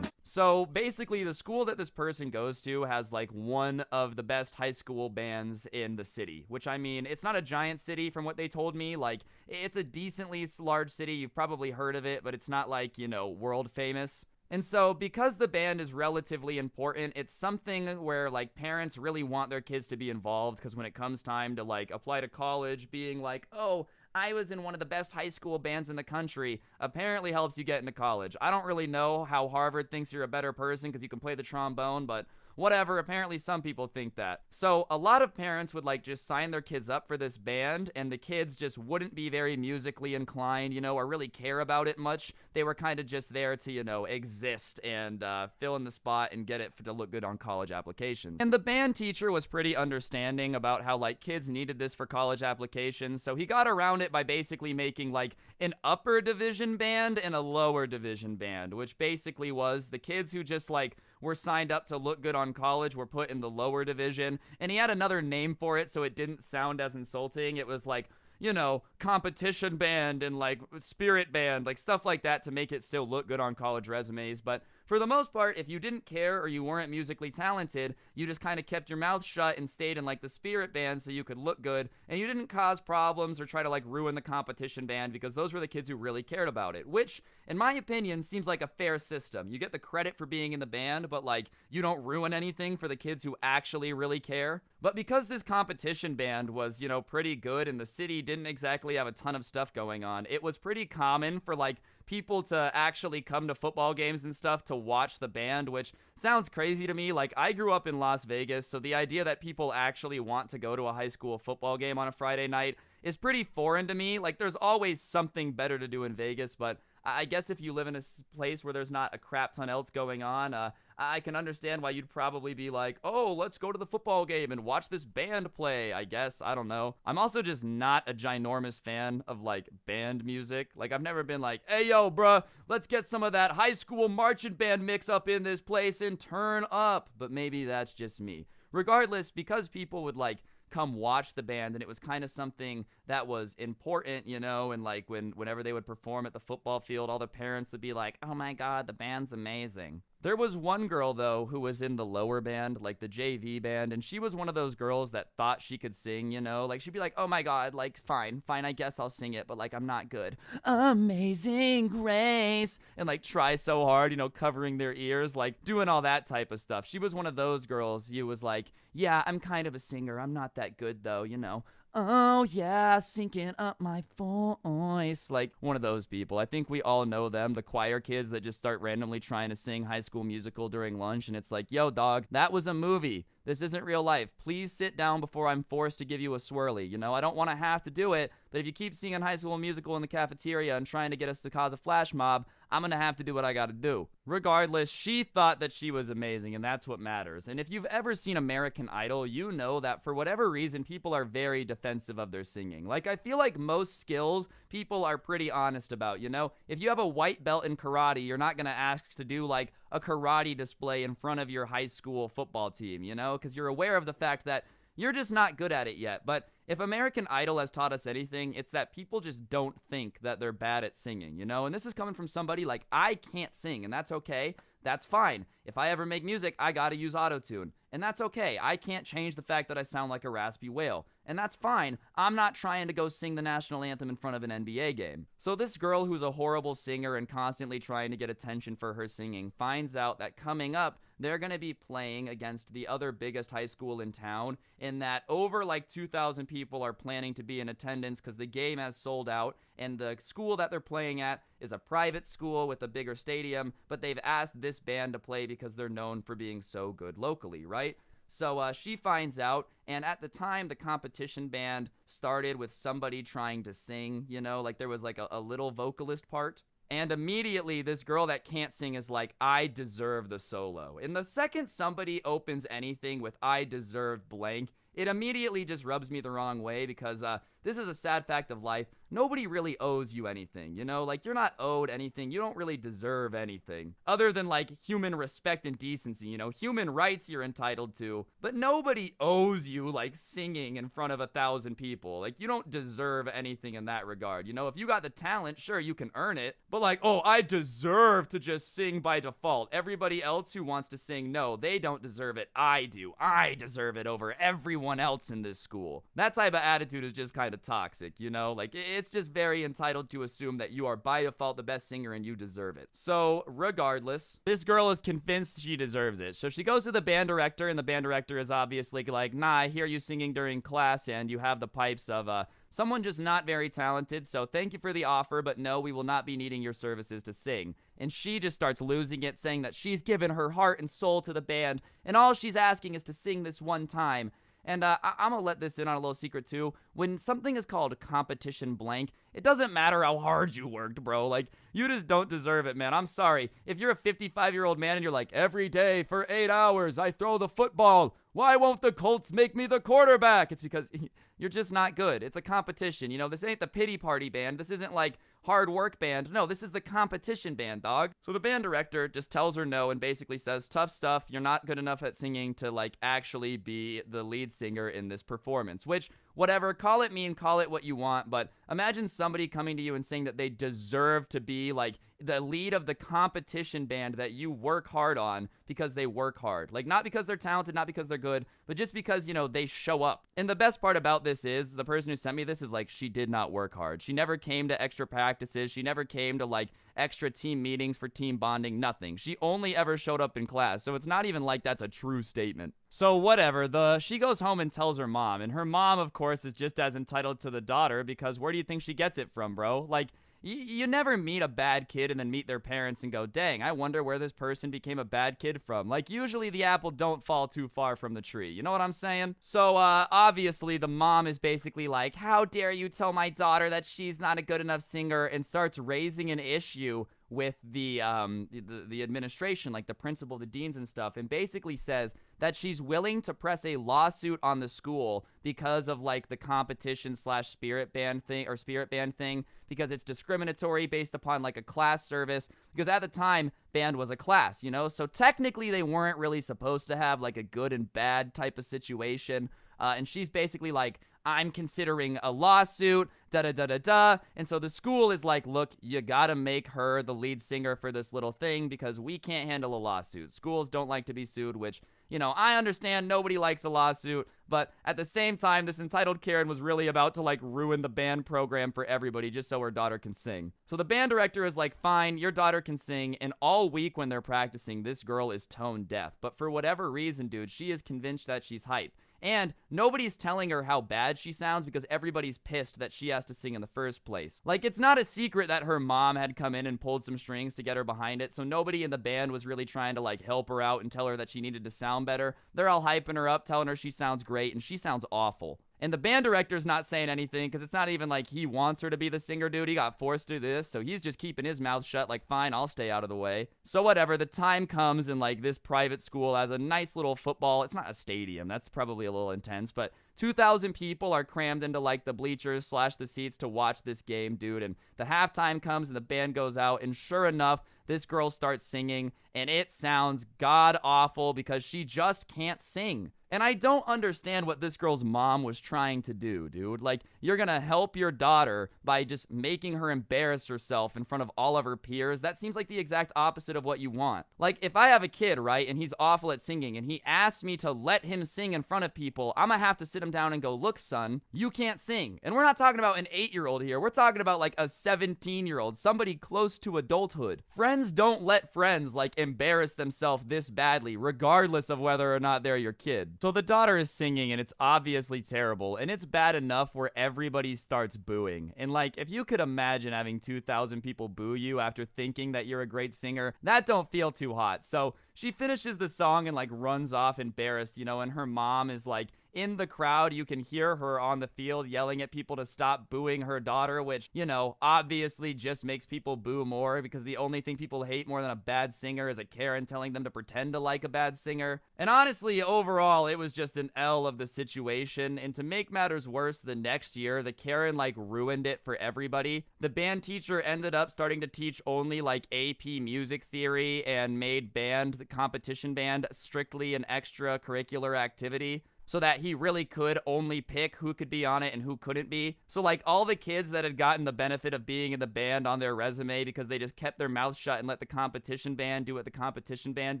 So basically, the school that this person goes to has like one of the best high school bands in the city, which, I mean, it's not a giant city from what they told me. Like, it's a decently large city. You've probably heard of it, but it's not like, you know, world famous. And so because the band is relatively important, it's something where like parents really want their kids to be involved, because when it comes time to like apply to college, being like, oh, I was in one of the best high school bands in the country, apparently helps you get into college. I don't really know how Harvard thinks you're a better person because you can play the trombone, but whatever, apparently some people think that. So a lot of parents would like just sign their kids up for this band, and the kids just wouldn't be very musically inclined, you know, or really care about it much. They were kind of just there to, you know, exist and fill in the spot and get it to look good on college applications. And the band teacher was pretty understanding about how like kids needed this for college applications, so he got around it by basically making like an upper division band and a lower division band, which basically was the kids who just like were signed up to look good on college were put in the lower division, and he had another name for it so it didn't sound as insulting. It was like, you know, competition band and like spirit band, like stuff like that, to make it still look good on college resumes. But for the most part, if you didn't care or you weren't musically talented, you just kind of kept your mouth shut and stayed in like the spirit band so you could look good, and you didn't cause problems or try to like ruin the competition band, because those were the kids who really cared about it, which in my opinion seems like a fair system. You get the credit for being in the band, but like you don't ruin anything for the kids who actually really care. But because this competition band was, you know, pretty good and the city didn't exactly have a ton of stuff going on, it was pretty common for like people to actually come to football games and stuff to watch the band, which sounds crazy to me. Like, I grew up in Las Vegas, so the idea that people actually want to go to a high school football game on a Friday night is pretty foreign to me. Like, there's always something better to do in Vegas, but I guess if you live in a place where there's not a crap ton else going on, I can understand why you'd probably be like, oh, let's go to the football game and watch this band play, I guess. I don't know. I'm also just not a ginormous fan of, like, band music. Like, I've never been like, hey, yo, bruh, let's get some of that high school marching band mix up in this place and turn up. But maybe that's just me. Regardless, because people would, like, come watch the band, and it was kind of something that was important, you know, and like whenever they would perform at the football field, all the parents would be like, oh my god, the band's amazing. There was one girl, though, who was in the lower band, like the JV band, and she was one of those girls that thought she could sing, you know? Like, she'd be like, oh my god, like, fine, I guess I'll sing it, but, like, I'm not good. Amazing Grace! And, like, try so hard, you know, covering their ears, like, doing all that type of stuff. She was one of those girls who was like, yeah, I'm kind of a singer, I'm not that good, though, you know? Oh yeah, syncing up my voice. Like one of those people. I think we all know them, the choir kids that just start randomly trying to sing High School Musical during lunch, and it's like, yo dog, that was a movie. This isn't real life. Please sit down before I'm forced to give you a swirly. You know, I don't want to have to do it, but if you keep singing High School Musical in the cafeteria and trying to get us to cause a flash mob, I'm gonna have to do what I gotta do. Regardless, she thought that she was amazing, and that's what matters. And if you've ever seen American Idol, you know that for whatever reason, people are very defensive of their singing. Like, I feel like most skills, people are pretty honest about, you know? If you have a white belt in karate, you're not gonna ask to do, like, a karate display in front of your high school football team, you know? Because you're aware of the fact that you're just not good at it yet. But if American Idol has taught us anything, it's that people just don't think that they're bad at singing, you know? And this is coming from somebody like, I can't sing, and that's okay. That's fine. If I ever make music, I gotta use autotune. And that's okay. I can't change the fact that I sound like a raspy whale. And that's fine. I'm not trying to go sing the national anthem in front of an NBA game. So this girl who's a horrible singer and constantly trying to get attention for her singing finds out that coming up, they're going to be playing against the other biggest high school in town, in that over like 2,000 people are planning to be in attendance because the game has sold out, and the school that they're playing at is a private school with a bigger stadium, but they've asked this band to play because they're known for being so good locally, right? So she finds out, and at the time, the competition band started with somebody trying to sing, you know, like there was like a little vocalist part. And immediately, this girl that can't sing is like, I deserve the solo. And the second somebody opens anything with I deserve blank, it immediately just rubs me the wrong way because this is a sad fact of life. Nobody really owes you anything, you know? Like, you're not owed anything. You don't really deserve anything. Other than, like, human respect and decency, you know? Human rights you're entitled to. But nobody owes you, like, singing in front of 1,000 people. Like, you don't deserve anything in that regard, you know? If you got the talent, sure, you can earn it. But, like, oh, I deserve to just sing by default. Everybody else who wants to sing, no, they don't deserve it. I do. I deserve it over everyone else in this school. That type of attitude is just kind of toxic, you know? Like, it's just very entitled to assume that you are by default the best singer and you deserve it. So, regardless, this girl is convinced she deserves it. So she goes to the band director, and the band director is obviously like, nah, I hear you singing during class, and you have the pipes of, someone just not very talented, so thank you for the offer, but no, we will not be needing your services to sing. And she just starts losing it, saying that she's given her heart and soul to the band, and all she's asking is to sing this one time. And I'm gonna let this in on a little secret too. When something is called competition blank, it doesn't matter how hard you worked, bro. Like, you just don't deserve it, man. I'm sorry. If you're a 55-year-old man and you're like, every day for 8 hours, I throw the football. Why won't the Colts make me the quarterback? It's because you're just not good. It's a competition. You know, this ain't the pity party band. This isn't like hard work band. No, this is the competition band, dog. So the band director just tells her no and basically says, tough stuff. You're not good enough at singing to like actually be the lead singer in this performance, which whatever, call it mean, call it what you want, but imagine somebody coming to you and saying that they deserve to be like the lead of the competition band that you work hard on because they work hard. Like, not because they're talented, not because they're good, but just because, you know, they show up. And the best part about this is, the person who sent me this is like, she did not work hard. She never came to extra practices. She never came to like extra team meetings for team bonding, nothing. She only ever showed up in class, so it's not even like that's a true statement. So whatever, she goes home and tells her mom, and her mom, of course, is just as entitled to the daughter because where do you think she gets it from, bro? Like, you never meet a bad kid and then meet their parents and go, dang, I wonder where this person became a bad kid from. Like, usually the apple don't fall too far from the tree. You know what I'm saying? So, obviously, the mom is basically like, how dare you tell my daughter that she's not a good enough singer, and starts raising an issue with the administration, like the principal, the deans and stuff, and basically says that she's willing to press a lawsuit on the school because of like the competition slash spirit band thing, because it's discriminatory based upon like a class service, because at the time band was a class, you know, so technically they weren't really supposed to have like a good and bad type of situation. And she's basically like, I'm considering a lawsuit, da-da-da-da-da. And so the school is like, look, you gotta make her the lead singer for this little thing because we can't handle a lawsuit. Schools don't like to be sued, which, you know, I understand nobody likes a lawsuit, but at the same time, this entitled Karen was really about to like ruin the band program for everybody just so her daughter can sing. So the band director is like, fine, your daughter can sing, and all week when they're practicing, this girl is tone deaf. But for whatever reason, dude, she is convinced that she's hype. And nobody's telling her how bad she sounds because everybody's pissed that she has to sing in the first place. Like, it's not a secret that her mom had come in and pulled some strings to get her behind it, so nobody in the band was really trying to, like, help her out and tell her that she needed to sound better. They're all hyping her up, telling her she sounds great, and she sounds awful. And the band director's not saying anything because it's not even like he wants her to be the singer, dude. He got forced to do this, so he's just keeping his mouth shut like, fine, I'll stay out of the way. So whatever, the time comes and like this private school has a nice little football. It's not a stadium. That's probably a little intense, but 2,000 people are crammed into like the bleachers / the seats to watch this game, dude. And the halftime comes and the band goes out, and sure enough, this girl starts singing, and it sounds god awful because she just can't sing. And I don't understand what this girl's mom was trying to do, dude. Like, you're gonna help your daughter by just making her embarrass herself in front of all of her peers? That seems like the exact opposite of what you want. Like, if I have a kid, right, and he's awful at singing, and he asks me to let him sing in front of people, I'm gonna have to sit him down and go, look, son, you can't sing. And we're not talking about an 8-year-old here. We're talking about, like, a 17-year-old, somebody close to adulthood. Friends don't let friends, like, embarrass themselves this badly, regardless of whether or not they're your kid. So the daughter is singing, and it's obviously terrible, and it's bad enough where everybody starts booing. And like, if you could imagine having 2,000 people boo you after thinking that you're a great singer, that don't feel too hot. So she finishes the song and like runs off embarrassed, you know, and her mom is like in the crowd. You can hear her on the field yelling at people to stop booing her daughter, which, you know, obviously just makes people boo more because the only thing people hate more than a bad singer is a Karen telling them to pretend to like a bad singer. And honestly, overall, it was just an L of the situation. And to make matters worse, the next year, the Karen like ruined it for everybody. The band teacher ended up starting to teach only like AP music theory and made the competition band, strictly an extracurricular activity, so that he really could only pick who could be on it and who couldn't be. So like all the kids that had gotten the benefit of being in the band on their resume because they just kept their mouth shut and let the competition band do what the competition band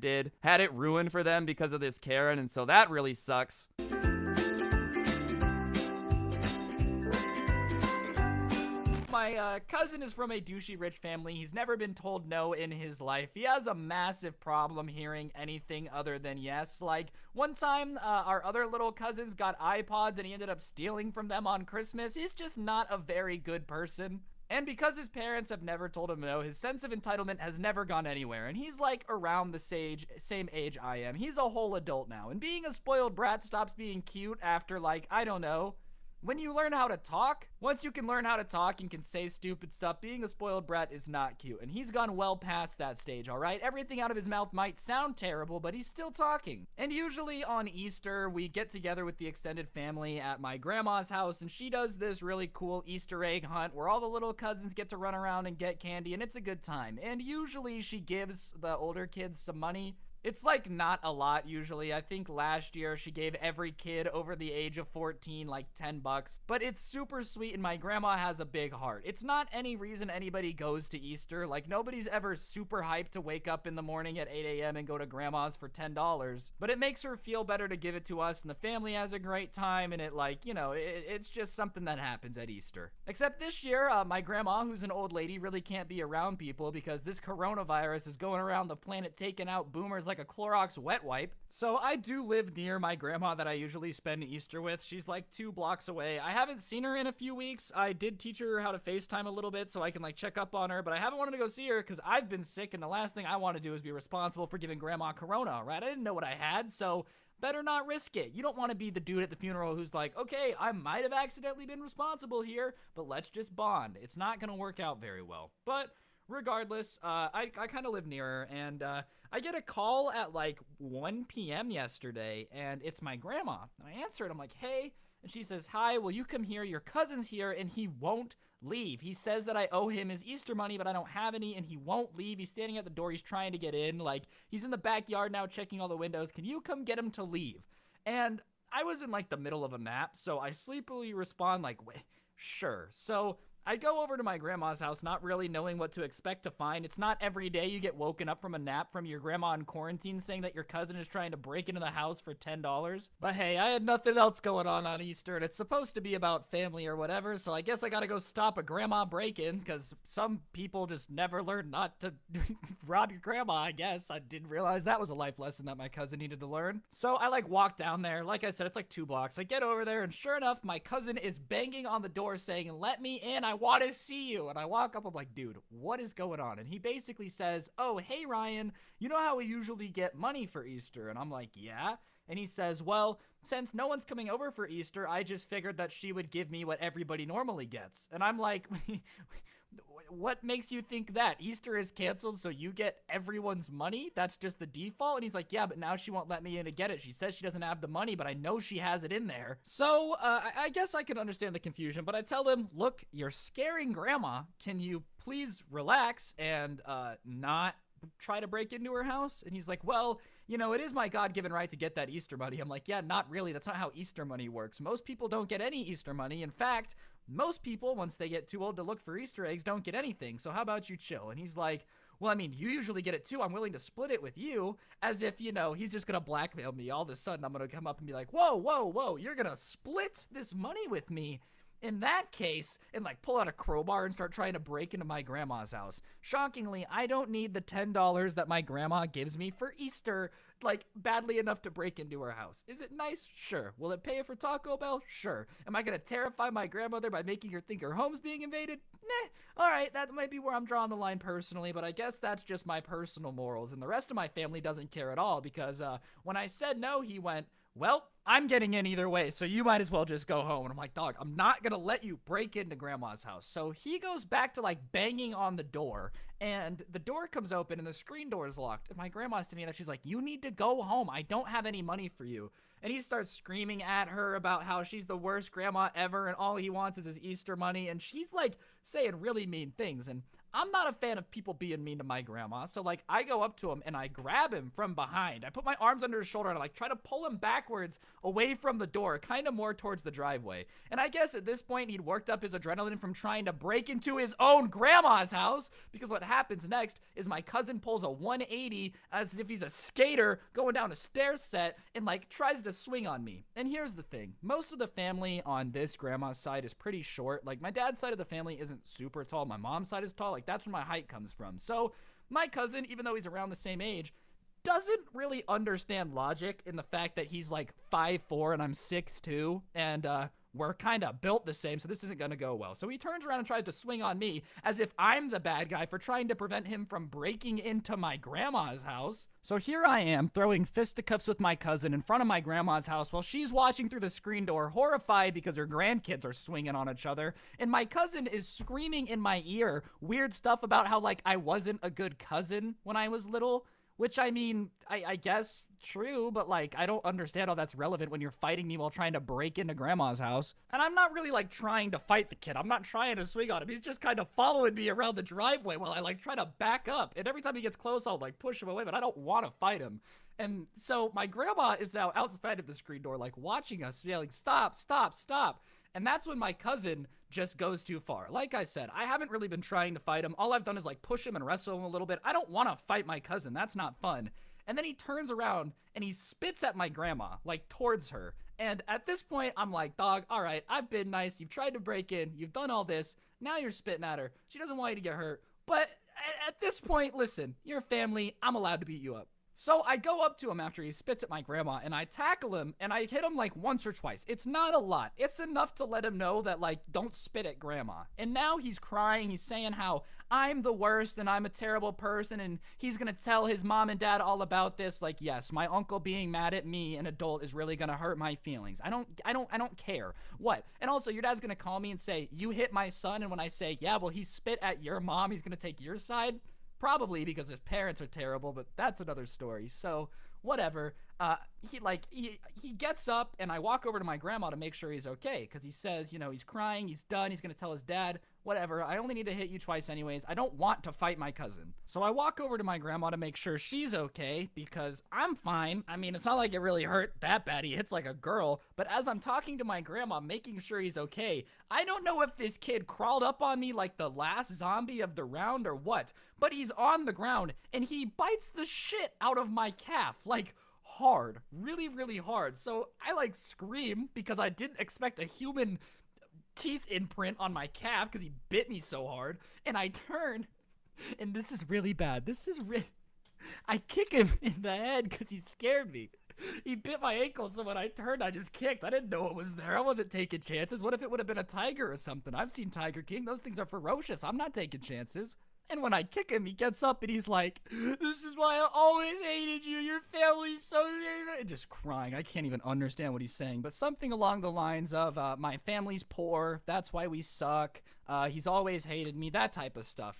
did, had it ruined for them because of this Karen, and so that really sucks. My cousin is from a douchey rich family. He's never been told no in his life. He has a massive problem hearing anything other than yes. Like, one time, our other little cousins got iPods and he ended up stealing from them on Christmas. He's just not a very good person. And because his parents have never told him no, his sense of entitlement has never gone anywhere. And he's like around the same age I am. He's a whole adult now. And being a spoiled brat stops being cute after, like, I don't know, when you learn how to talk. Once you can learn how to talk and can say stupid stuff, being a spoiled brat is not cute. And he's gone well past that stage, all right? Everything out of his mouth might sound terrible, but he's still talking. And usually on Easter, we get together with the extended family at my grandma's house, and she does this really cool Easter egg hunt where all the little cousins get to run around and get candy, and it's a good time. And usually she gives the older kids some money. It's like not a lot usually. I think last year she gave every kid over the age of 14 like $10, but it's super sweet, and my grandma has a big heart. It's not any reason anybody goes to Easter. Like, nobody's ever super hyped to wake up in the morning at 8 a.m. and go to grandma's for $10, but it makes her feel better to give it to us, and the family has a great time, and it, like, you know, it's just something that happens at Easter. Except this year, my grandma, who's an old lady, really can't be around people because this coronavirus is going around the planet taking out boomers like a Clorox wet wipe. So I do live near my grandma that I usually spend Easter with. She's like 2 blocks away. I haven't seen her in a few weeks. I did teach her how to FaceTime a little bit so I can like check up on her, but I haven't wanted to go see her because I've been sick, and the last thing I want to do is be responsible for giving grandma corona, right? I didn't know what I had, so better not risk it. You don't want to be the dude at the funeral who's like, okay, I might have accidentally been responsible here, but let's just bond. It's not going to work out very well. But regardless, I kind of live near her, and I get a call at like 1 p.m. yesterday, and it's my grandma. And I answer it. I'm like, hey. And she says, hi, will you come here? Your cousin's here, and he won't leave. He says that I owe him his Easter money, but I don't have any, and he won't leave. He's standing at the door. He's trying to get in. Like, he's in the backyard now checking all the windows. Can you come get him to leave? And I was in like the middle of a nap, so I sleepily respond like, sure. So I go over to my grandma's house not really knowing what to expect to find. It's not every day you get woken up from a nap from your grandma in quarantine saying that your cousin is trying to break into the house for $10. But hey, I had nothing else going on Easter, and it's supposed to be about family or whatever, so I guess I gotta go stop a grandma break-in, because some people just never learn not to rob your grandma, I guess. I didn't realize that was a life lesson that my cousin needed to learn. So I walk down there. Like I said, it's 2 blocks. I get over there, and sure enough, my cousin is banging on the door saying, "Let me in, I want to see you." And I walk up, I'm like, "Dude, what is going on?" And he basically says, "Oh, hey Ryan, you know how we usually get money for Easter?" And I'm like, "Yeah." And he says, "Well, since no one's coming over for Easter, I just figured that she would give me what everybody normally gets." And I'm like, "What makes you think that? Easter is canceled, so you get everyone's money? That's just the default?" And he's like, "Yeah, but now she won't let me in to get it. She says she doesn't have the money, but I know she has it in there." So I guess I can understand the confusion, but I tell him, "Look, you're scaring grandma. Can you please relax and not try to break into her house?" And he's like, "Well, you know, it is my God-given right to get that Easter money." I'm like, "Yeah, not really. That's not how Easter money works. Most people don't get any Easter money. In fact, most people, once they get too old to look for Easter eggs, don't get anything. So how about you chill?" And he's like, "Well, I mean, you usually get it too. I'm willing to split it with you." As if, you know, he's just gonna blackmail me. All of a sudden, I'm gonna come up and be like, "Whoa, whoa, whoa, you're gonna split this money with me in that case," and pull out a crowbar and start trying to break into my grandma's house. Shockingly, I don't need the $10 that my grandma gives me for Easter, badly enough to break into her house. Is it nice? Sure. Will it pay for Taco Bell? Sure. Am I gonna terrify my grandmother by making her think her home's being invaded? Nah. Alright, that might be where I'm drawing the line personally, but I guess that's just my personal morals, and the rest of my family doesn't care at all, because when I said no, he went, "Well, I'm getting in either way, so you might as well just go home." And I'm like, "Dog, I'm not gonna let you break into grandma's house." So he goes back to banging on the door, and the door comes open and the screen door is locked. And my grandma's sitting there, she's like, "You need to go home. I don't have any money for you." And he starts screaming at her about how she's the worst grandma ever and all he wants is his Easter money. And she's saying really mean things. And I'm not a fan of people being mean to my grandma, so I go up to him and I grab him from behind. I put my arms under his shoulder and I try to pull him backwards away from the door, kind of more towards the driveway. And I guess at this point he'd worked up his adrenaline from trying to break into his own grandma's house, because what happens next is my cousin pulls a 180 as if he's a skater going down a stair set and tries to swing on me. And here's the thing, most of the family on this grandma's side is pretty short. My dad's side of the family isn't super tall, my mom's side is tall. That's where my height comes from. So my cousin, even though he's around the same age, doesn't really understand logic in the fact that he's 5'4" and I'm 6'2", and we're kind of built the same, so this isn't going to go well. So he turns around and tries to swing on me as if I'm the bad guy for trying to prevent him from breaking into my grandma's house. So here I am throwing fisticuffs with my cousin in front of my grandma's house while she's watching through the screen door, horrified because her grandkids are swinging on each other. And my cousin is screaming in my ear weird stuff about how I wasn't a good cousin when I was little. Which, I mean, I guess true, but I don't understand how that's relevant when you're fighting me while trying to break into grandma's house. And I'm not really trying to fight the kid. I'm not trying to swing on him. He's just kind of following me around the driveway while I try to back up. And every time he gets close, I'll push him away, but I don't want to fight him. And so my grandma is now outside of the screen door, watching us, yelling, "Stop, stop, stop." And that's when my cousin just goes too far. Like I said, I haven't really been trying to fight him. All I've done is push him and wrestle him a little bit. I don't want to fight my cousin. That's not fun. And then he turns around and he spits at my grandma, towards her. And at this point, I'm like, "Dog, all right, I've been nice. You've tried to break in. You've done all this. Now you're spitting at her. She doesn't want you to get hurt. But at this point, listen, you're family. I'm allowed to beat you up." So I go up to him after he spits at my grandma, and I tackle him, and I hit him once or twice. It's not a lot. It's enough to let him know that don't spit at grandma. And now he's crying. He's saying how I'm the worst and I'm a terrible person, and he's gonna tell his mom and dad all about this. Yes, my uncle being mad at me, an adult, is really gonna hurt my feelings. I don't care. What? And also, your dad's gonna call me and say, "You hit my son," and when I say, "Yeah, well, he spit at your mom," he's gonna take your side? Probably because his parents are terrible, but that's another story. So, whatever. He gets up, and I walk over to my grandma to make sure he's okay, because he says, he's crying, he's done, he's gonna tell his dad, whatever. I only need to hit you twice anyways. I don't want to fight my cousin. So I walk over to my grandma to make sure she's okay, because I'm fine. I mean, it's not like it really hurt that bad. He hits like a girl. But as I'm talking to my grandma, making sure he's okay, I don't know if this kid crawled up on me like the last zombie of the round or what, but he's on the ground, and he bites the shit out of my calf, like, hard, really, really hard. So I like scream because I didn't expect a human teeth imprint on my calf because he bit me so hard. And I turn, and this is really bad. I kick him in the head because he scared me. He bit my ankle, so when I turned, I just kicked. I didn't know it was there. I wasn't taking chances. What if it would have been a tiger or something? I've seen Tiger King. Those things are ferocious. I'm not taking chances. And when I kick him, he gets up and he's like, "This is why I always hated you. Your family's so..." Just crying. I can't even understand what he's saying. But something along the lines of, my family's poor. That's why we suck. He's always hated me. That type of stuff,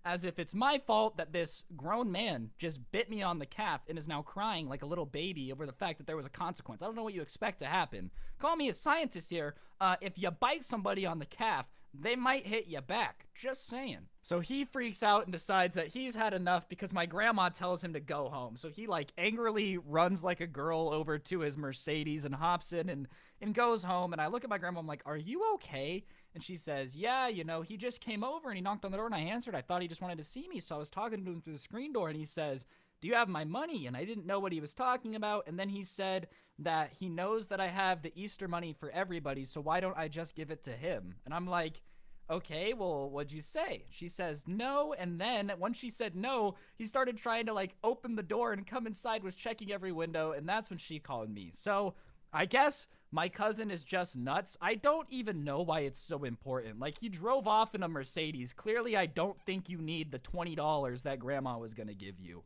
As if it's my fault that this grown man just bit me on the calf and is now crying like a little baby over the fact that there was a consequence. I don't know what you expect to happen. Call me a scientist here. If you bite somebody on the calf, they might hit you back. Just saying. So he freaks out and decides that he's had enough because my grandma tells him to go home. So he angrily runs like a girl over to his Mercedes and hops in and goes home. And I look at my grandma, I'm like, "Are you okay?" And she says, "Yeah, he just came over and he knocked on the door and I answered. I thought he just wanted to see me. So I was talking to him through the screen door and he says, 'Do you have my money?' And I didn't know what he was talking about. And then he said that he knows that I have the Easter money for everybody. So why don't I just give it to him?" And I'm like, "Okay, well, what'd you say?" She says no, and then once she said no, he started trying to open the door and come inside, was checking every window, and that's when she called me. So I guess my cousin is just nuts. I don't even know why it's so important. He drove off in a Mercedes. Clearly, I don't think you need the $20 that grandma was gonna give you.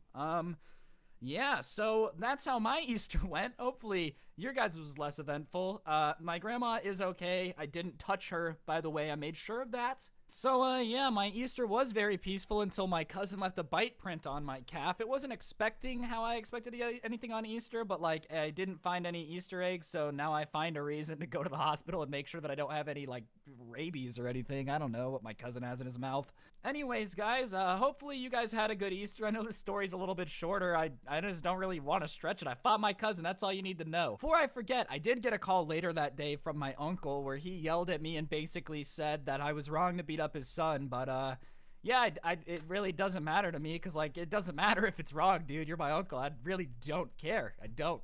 Yeah, so that's how my Easter went. Hopefully, your guys' was less eventful. My grandma is okay. I didn't touch her, by the way. I made sure of that. So, yeah, my Easter was very peaceful until my cousin left a bite print on my calf. It wasn't expecting how I expected to get anything on Easter, but, I didn't find any Easter eggs, so now I find a reason to go to the hospital and make sure that I don't have any, rabies or anything. I don't know what my cousin has in his mouth. Anyways, guys, hopefully you guys had a good Easter. I know this story's a little bit shorter. I just don't really want to stretch it. I fought my cousin. That's all you need to know. Before I forget, I did get a call later that day from my uncle where he yelled at me and basically said that I was wrong to beat up his son, but, yeah, it really doesn't matter to me because, it doesn't matter if it's wrong, dude. You're my uncle. I really don't care. I don't.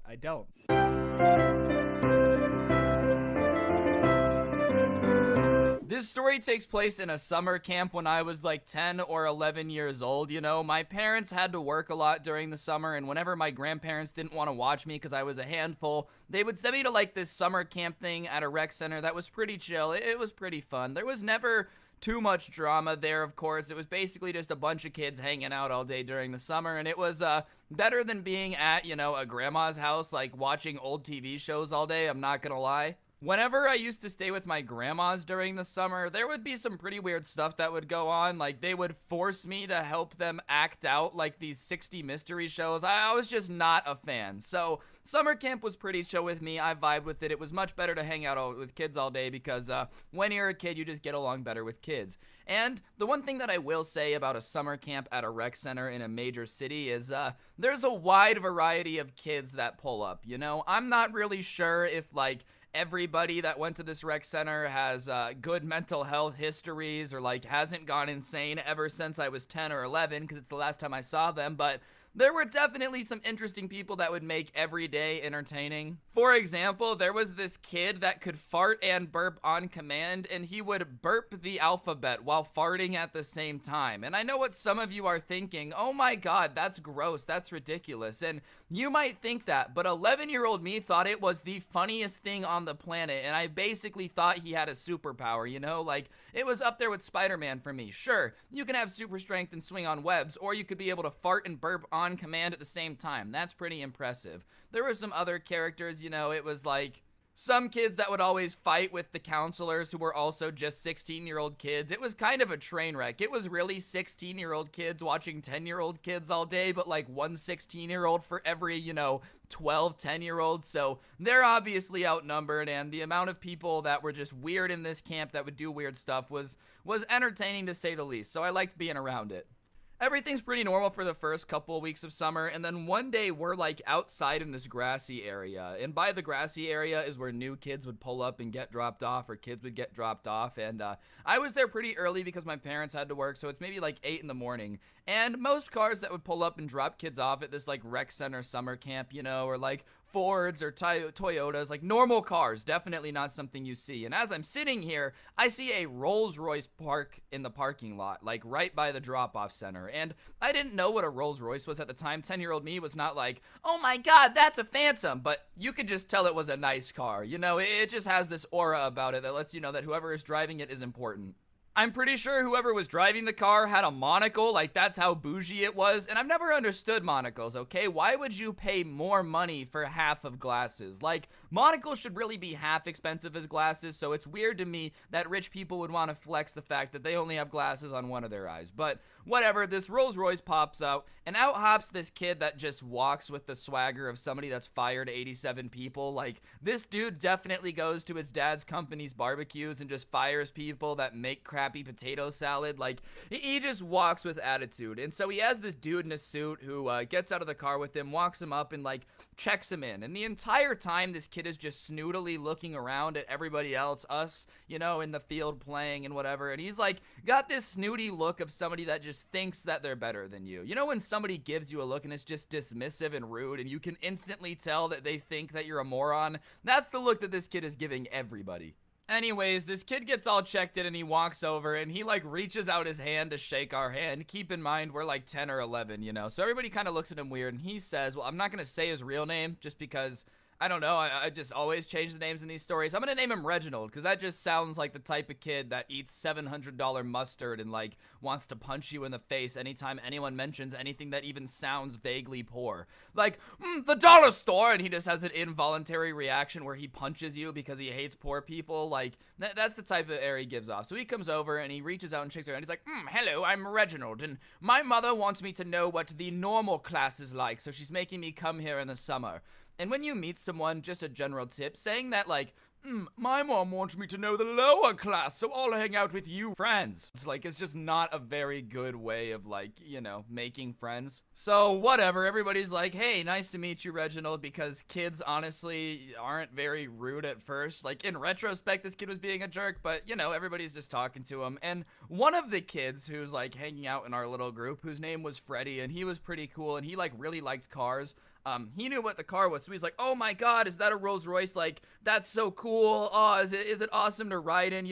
This story takes place in a summer camp when I was 10 or 11 years old. My parents had to work a lot during the summer, and whenever my grandparents didn't want to watch me because I was a handful, they would send me to this summer camp thing at a rec center that was pretty chill. It was pretty fun. There was never too much drama there, of course. It was basically just a bunch of kids hanging out all day during the summer, and it was better than being at, a grandma's house, watching old TV shows all day, I'm not gonna lie. Whenever I used to stay with my grandmas during the summer, there would be some pretty weird stuff that would go on. They would force me to help them act out these 60 mystery shows. I was just not a fan. So summer camp was pretty chill with me. I vibed with it. It was much better to hang out with kids all day because when you're a kid, you just get along better with kids. And the one thing that I will say about a summer camp at a rec center in a major city is there's a wide variety of kids that pull up. I'm not really sure if everybody that went to this rec center has good mental health histories or hasn't gone insane ever since I was 10 or 11 because it's the last time I saw them, but there were definitely some interesting people that would make every day entertaining. For example, there was this kid that could fart and burp on command, and he would burp the alphabet while farting at the same time. And I know what some of you are thinking, "Oh my god, that's gross, that's ridiculous." And you might think that, but 11-year-old me thought it was the funniest thing on the planet, and I basically thought he had a superpower, it was up there with Spider-Man for me. Sure, you can have super strength and swing on webs, or you could be able to fart and burp on command at the same time. That's pretty impressive. There were some other characters, it was some kids that would always fight with the counselors who were also just 16-year-old kids. It was kind of a train wreck. It was really 16-year-old kids watching 10-year-old kids all day, but like one 16-year-old for every, 12 10-year-olds. So they're obviously outnumbered, and the amount of people that were just weird in this camp that would do weird stuff was entertaining to say the least. So I liked being around it. Everything's pretty normal for the first couple of weeks of summer, and then one day we're like outside in this grassy area, and by the grassy area is where new kids would pull up and get dropped off, or kids would get dropped off, and I was there pretty early because my parents had to work, so it's maybe like 8 in the morning, and most cars that would pull up and drop kids off at this like rec center summer camp, or like Fords or Toyotas, like normal cars, definitely not something you see. And as I'm sitting here, I see a Rolls-Royce park in the parking lot, like right by the drop-off center. And I didn't know what a Rolls-Royce was at the time. 10-year-old me was not like, oh my god, that's a Phantom. But you could just tell it was a nice car. It just has this aura about it that lets you know that whoever is driving it is important. I'm pretty sure whoever was driving the car had a monocle, like that's how bougie it was, and I've never understood monocles, okay? Why would you pay more money for half of glasses? Like, monocles should really be half expensive as glasses, so it's weird to me that rich people would want to flex the fact that they only have glasses on one of their eyes. But whatever, this Rolls Royce pops out, and out hops this kid that just walks with the swagger of somebody that's fired 87 people. Like, this dude definitely goes to his dad's company's barbecues and just fires people that make crappy potato salad. Like, he just walks with attitude. And so he has this dude in a suit who gets out of the car with him, walks him up, and like checks him in. And the entire time this kid is just snootily looking around at everybody else, us, in the field playing and whatever. And he's like got this snooty look of somebody that just thinks that they're better than you. When somebody gives you a look and it's just dismissive and rude and you can instantly tell that they think that you're a moron? That's the look that this kid is giving everybody. Anyways, this kid gets all checked in and he walks over and he like reaches out his hand to shake our hand. Keep in mind, we're like 10 or 11, so everybody kind of looks at him weird, and he says, well, I'm not going to say his real name just because I don't know, I just always change the names in these stories. I'm gonna name him Reginald, because that just sounds like the type of kid that eats $700 mustard and, like, wants to punch you in the face anytime anyone mentions anything that even sounds vaguely poor. Like, the dollar store, and he just has an involuntary reaction where he punches you because he hates poor people. Like, that's the type of air he gives off. So he comes over, and he reaches out and shakes her hand. He's like, hello, I'm Reginald, and my mother wants me to know what the normal class is like, so she's making me come here in the summer. And when you meet someone, just a general tip, saying that like, my mom wants me to know the lower class, so I'll hang out with you friends. It's just not a very good way of like, making friends. So whatever, everybody's like, hey, nice to meet you, Reginald, because kids honestly aren't very rude at first. Like, in retrospect, this kid was being a jerk, but everybody's just talking to him. And one of the kids who's like hanging out in our little group, whose name was Freddie, and he was pretty cool, and he like really liked cars. He knew what the car was, so he's like, oh my god, is that a Rolls Royce? Like, that's so cool. Oh, is it awesome to ride in,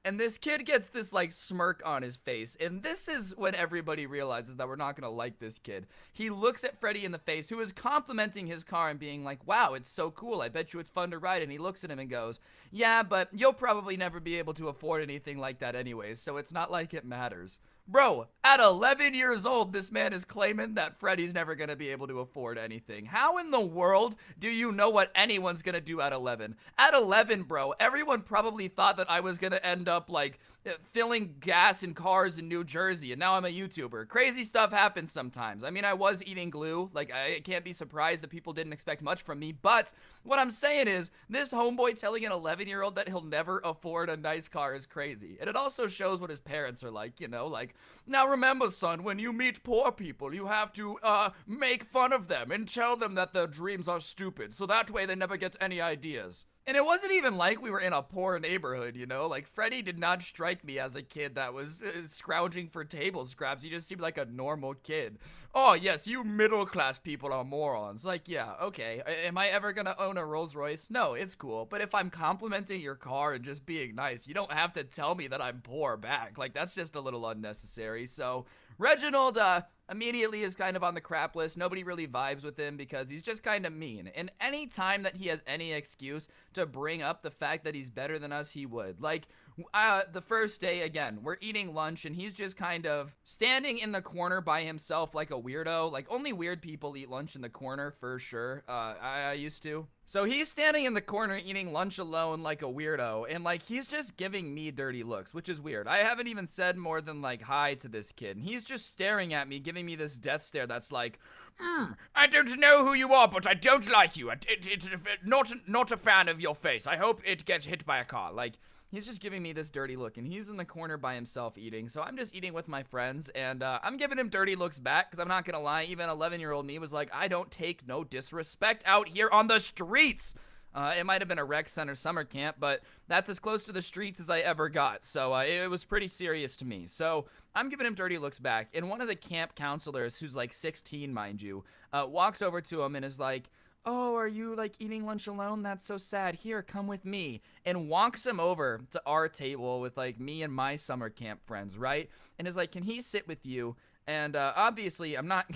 And this kid gets this, like, smirk on his face, and this is when everybody realizes that we're not gonna like this kid. He looks at Freddie in the face, who is complimenting his car and being like, wow, it's so cool, I bet you it's fun to ride, and he looks at him and goes, yeah, but you'll probably never be able to afford anything like that anyways, so it's not like it matters. Bro, at 11 years old, this man is claiming that Freddie's never gonna be able to afford anything. How in the world do you know what anyone's gonna do at 11? At 11, bro, everyone probably thought that I was gonna end up, like, filling gas in cars in New Jersey, and now I'm a YouTuber. Crazy stuff happens sometimes. I mean, I was eating glue. Like, I can't be surprised that people didn't expect much from me, but what I'm saying is, this homeboy telling an 11-year-old that he'll never afford a nice car is crazy. And it also shows what his parents are like, like, now remember, son, when you meet poor people, you have to, make fun of them and tell them that their dreams are stupid, so that way they never get any ideas. And it wasn't even like we were in a poor neighborhood, Like, Freddie did not strike me as a kid that was scrounging for table scraps. He just seemed like a normal kid. Oh, yes, you middle-class people are morons. Like, yeah, okay. Am I ever gonna own a Rolls Royce? No, it's cool. But if I'm complimenting your car and just being nice, you don't have to tell me that I'm poor back. Like, that's just a little unnecessary. So, Reginald, immediately is kind of on the crap list. Nobody really vibes with him because he's just kind of mean. And any time that he has any excuse to bring up the fact that he's better than us, he would. Like, the first day, again, we're eating lunch and he's just kind of standing in the corner by himself like a weirdo. Like, only weird people eat lunch in the corner, for sure. I used to. So he's standing in the corner eating lunch alone like a weirdo, and like he's just giving me dirty looks, which is weird. I haven't even said more than like hi to this kid, and he's just staring at me, giving me this death stare that's like, I don't know who you are, but I don't like you. It's not a fan of your face. I hope it gets hit by a car. Like, he's just giving me this dirty look, and he's in the corner by himself eating, so I'm just eating with my friends, and I'm giving him dirty looks back, because I'm not gonna lie, even 11-year-old me was like, I don't take no disrespect out here on the streets. It might have been a rec center summer camp, but that's as close to the streets as I ever got, so it was pretty serious to me. So I'm giving him dirty looks back, and one of the camp counselors, who's like 16, mind you, walks over to him and is like, oh, are you like eating lunch alone? That's so sad. Here, come with me. And walks him over to our table with like me and my summer camp friends, right? And is like, can he sit with you? And obviously, I'm not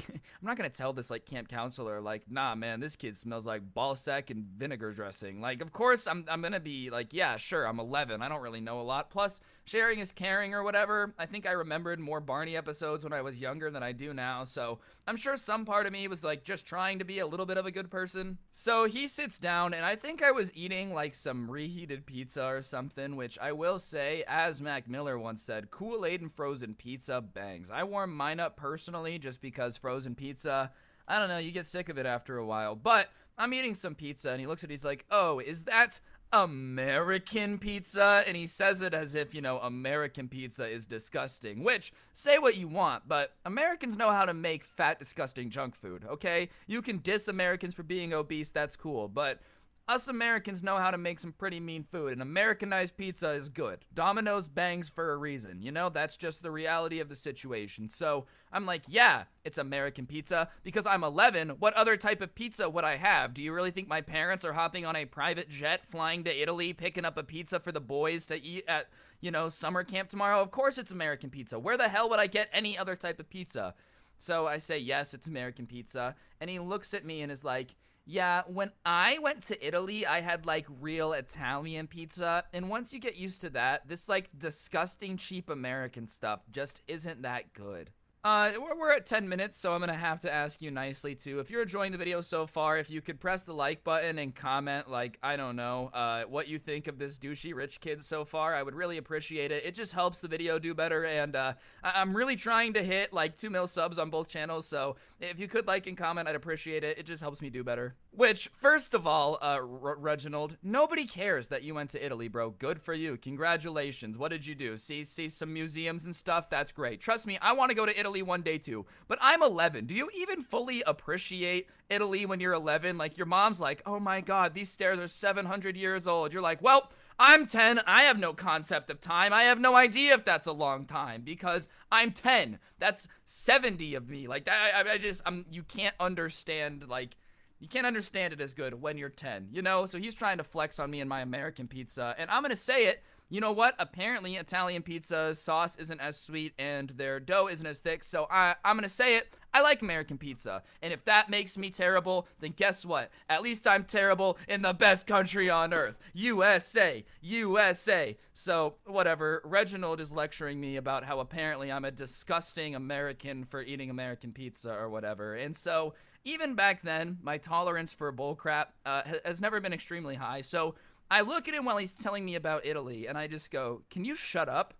gonna tell this like camp counselor like, nah, man, this kid smells like ball sack and vinegar dressing. Like, of course, I'm gonna be like, yeah, sure, I'm 11. I don't really know a lot. Plus, sharing is caring or whatever. I think I remembered more Barney episodes when I was younger than I do now. So I'm sure some part of me was like just trying to be a little bit of a good person. So he sits down, and I think I was eating like some reheated pizza or something, which I will say, as Mac Miller once said, Kool-Aid and frozen pizza bangs. I warm mine up personally just because frozen pizza, I don't know, you get sick of it after a while. But I'm eating some pizza, and he looks at it, he's like, oh, is that American pizza? And he says it as if, you know, American pizza is disgusting, which, say what you want, but Americans know how to make fat, disgusting junk food, okay? You can diss Americans for being obese, that's cool, but us Americans know how to make some pretty mean food, and Americanized pizza is good. Domino's bangs for a reason, you know? That's just the reality of the situation. So I'm like, yeah, it's American pizza, because I'm 11. What other type of pizza would I have? Do you really think my parents are hopping on a private jet, flying to Italy, picking up a pizza for the boys to eat at, you know, summer camp tomorrow? Of course it's American pizza. Where the hell would I get any other type of pizza? So I say, yes, it's American pizza, and he looks at me and is like, yeah, when I went to Italy, I had like real Italian pizza, and once you get used to that, this like disgusting cheap American stuff just isn't that good. We're at 10 minutes, so I'm gonna have to ask you nicely too. If you're enjoying the video so far, if you could press the like button and comment, like, I don't know, what you think of this douchey rich kid so far, I would really appreciate it. It just helps the video do better, and I'm really trying to hit like 2 mil subs on both channels, so if you could like and comment, I'd appreciate it. It just helps me do better. Which, first of all, Reginald, nobody cares that you went to Italy, bro. Good for you. Congratulations. What did you do? See some museums and stuff? That's great. Trust me, I want to go to Italy one day too. But I'm 11. Do you even fully appreciate Italy when you're 11? Like, your mom's like, oh my god, these stairs are 700 years old. You're like, well, I'm 10. I have no concept of time. I have no idea if that's a long time because I'm 10. That's 70 of me. Like, you can't understand, like, you can't understand it as good when you're 10, you know? So he's trying to flex on me and my American pizza, and I'm gonna say it. You know what? Apparently, Italian pizza's sauce isn't as sweet and their dough isn't as thick, so I'm gonna say it. I like American pizza, and if that makes me terrible, then guess what? At least I'm terrible in the best country on earth. USA! USA! So, whatever. Reginald is lecturing me about how apparently I'm a disgusting American for eating American pizza or whatever, and so even back then, my tolerance for bullcrap has never been extremely high, so I look at him while he's telling me about Italy, and I just go, can you shut up?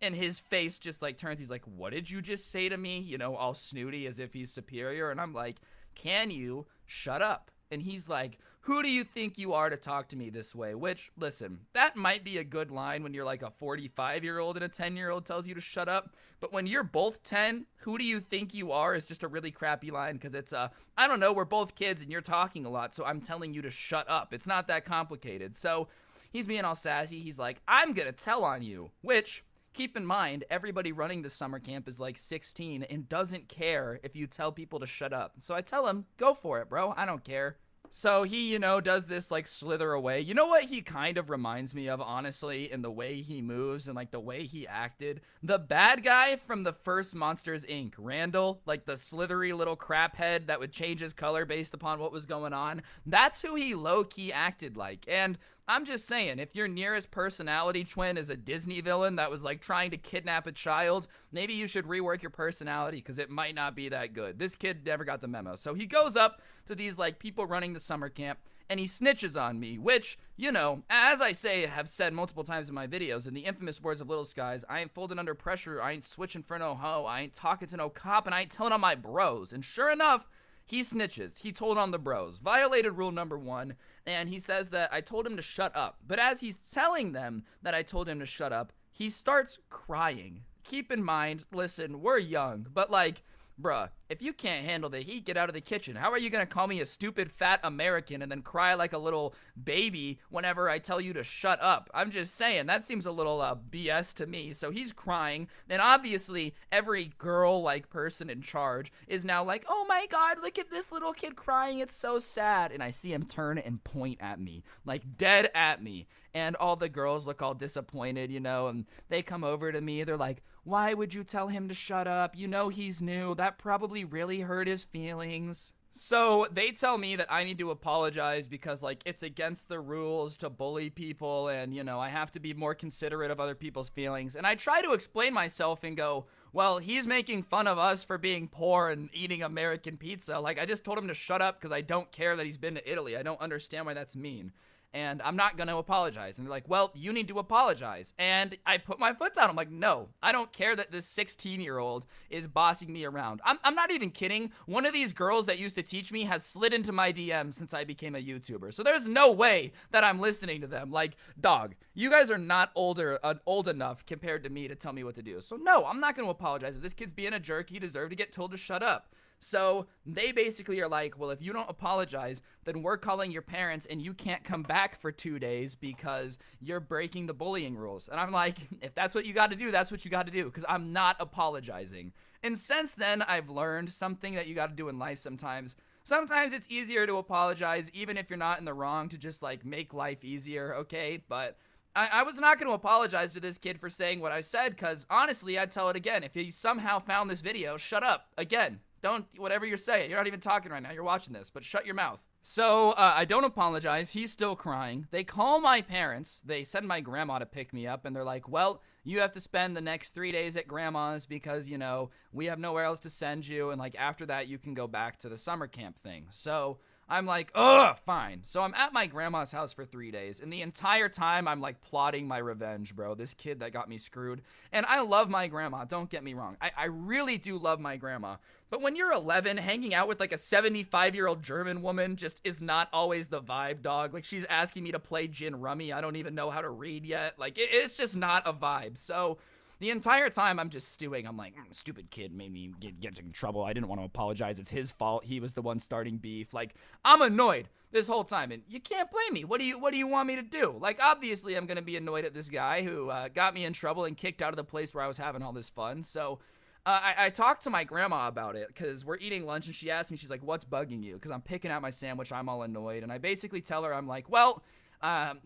And his face just like turns, he's like, what did you just say to me? You know, all snooty as if he's superior, and I'm like, can you shut up? And he's like, who do you think you are to talk to me this way? Which, listen, that might be a good line when you're like a 45-year-old and a 10-year-old tells you to shut up. But when you're both 10, who do you think you are is just a really crappy line because it's, I don't know, we're both kids and you're talking a lot, so I'm telling you to shut up. It's not that complicated. So he's being all sassy. He's like, I'm gonna tell on you, which, keep in mind, everybody running the summer camp is like 16 and doesn't care if you tell people to shut up. So I tell him, go for it, bro. I don't care. So he, you know, does this like slither away. You know what he kind of reminds me of, honestly, in the way he moves and like the way he acted? The bad guy from the first Monsters, Inc. Randall, like the slithery little crap head that would change his color based upon what was going on. That's who he low-key acted like. And I'm just saying, if your nearest personality twin is a Disney villain that was like trying to kidnap a child, maybe you should rework your personality because it might not be that good. This kid never got the memo. So he goes up to these like people running the summer camp and he snitches on me, which, you know, as I have said multiple times in my videos, in the infamous words of Little Skies, I ain't folding under pressure, I ain't switching for no hoe, I ain't talking to no cop, and I ain't telling on my bros. And sure enough, he snitches. He told on the bros, violated rule number 1, and he says that I told him to shut up. But as he's telling them that I told him to shut up, he starts crying. Keep in mind, listen, we're young, but like, bruh, if you can't handle the heat, get out of the kitchen. How are you gonna call me a stupid fat American and then cry like a little baby whenever I tell you to shut up? I'm just saying, that seems a little BS to me. So he's crying, and obviously every girl-like person in charge is now like, oh my god, look at this little kid crying, it's so sad. And I see him turn and point at me, like dead at me. And all the girls look all disappointed, you know, and they come over to me, they're like, why would you tell him to shut up? You know he's new, that probably really hurt his feelings. So they tell me that I need to apologize because like it's against the rules to bully people and, you know, I have to be more considerate of other people's feelings. And I try to explain myself and go, well, he's making fun of us for being poor and eating American pizza. Like, I just told him to shut up because I don't care that he's been to Italy. I don't understand why that's mean. And I'm not going to apologize. And they're like, well, you need to apologize. And I put my foot down. I'm like, no, I don't care that this 16-year-old is bossing me around. I'm not even kidding. One of these girls that used to teach me has slid into my DMs since I became a YouTuber. So there's no way that I'm listening to them. Like, dog, you guys are not old enough compared to me to tell me what to do. So no, I'm not going to apologize. If this kid's being a jerk, he deserved to get told to shut up. So they basically are like, well, if you don't apologize, then we're calling your parents and you can't come back for 2 days because you're breaking the bullying rules. And I'm like, if that's what you got to do, that's what you got to do, because I'm not apologizing. And since then, I've learned something that you got to do in life sometimes. Sometimes it's easier to apologize, even if you're not in the wrong, to just like make life easier, okay? But I was not going to apologize to this kid for saying what I said, because honestly, I'd tell it again. If he somehow found this video, shut up. Again. Don't, whatever you're saying, you're not even talking right now, you're watching this, but shut your mouth. So, I don't apologize, he's still crying. They call my parents, they send my grandma to pick me up, and they're like, well, you have to spend the next 3 days at grandma's because, you know, we have nowhere else to send you, and like, after that, you can go back to the summer camp thing. So, I'm like, ugh, fine. So I'm at my grandma's house for 3 days, and the entire time I'm like plotting my revenge, bro. This kid that got me screwed. And I love my grandma, don't get me wrong. I really do love my grandma. But when you're 11, hanging out with like a 75-year-old German woman just is not always the vibe, dog. Like, she's asking me to play gin rummy. I don't even know how to read yet. Like, it's just not a vibe. So the entire time I'm just stewing. I'm like, stupid kid made me get in trouble. I didn't want to apologize. It's his fault. He was the one starting beef. Like, I'm annoyed this whole time, and you can't blame me. What do you want me to do? Like, obviously I'm gonna be annoyed at this guy who got me in trouble and kicked out of the place where I was having all this fun. So I talked to my grandma about it because we're eating lunch, and she asked me, she's like, what's bugging you? Because I'm picking out my sandwich. I'm all annoyed, and I basically tell her, I'm like, well,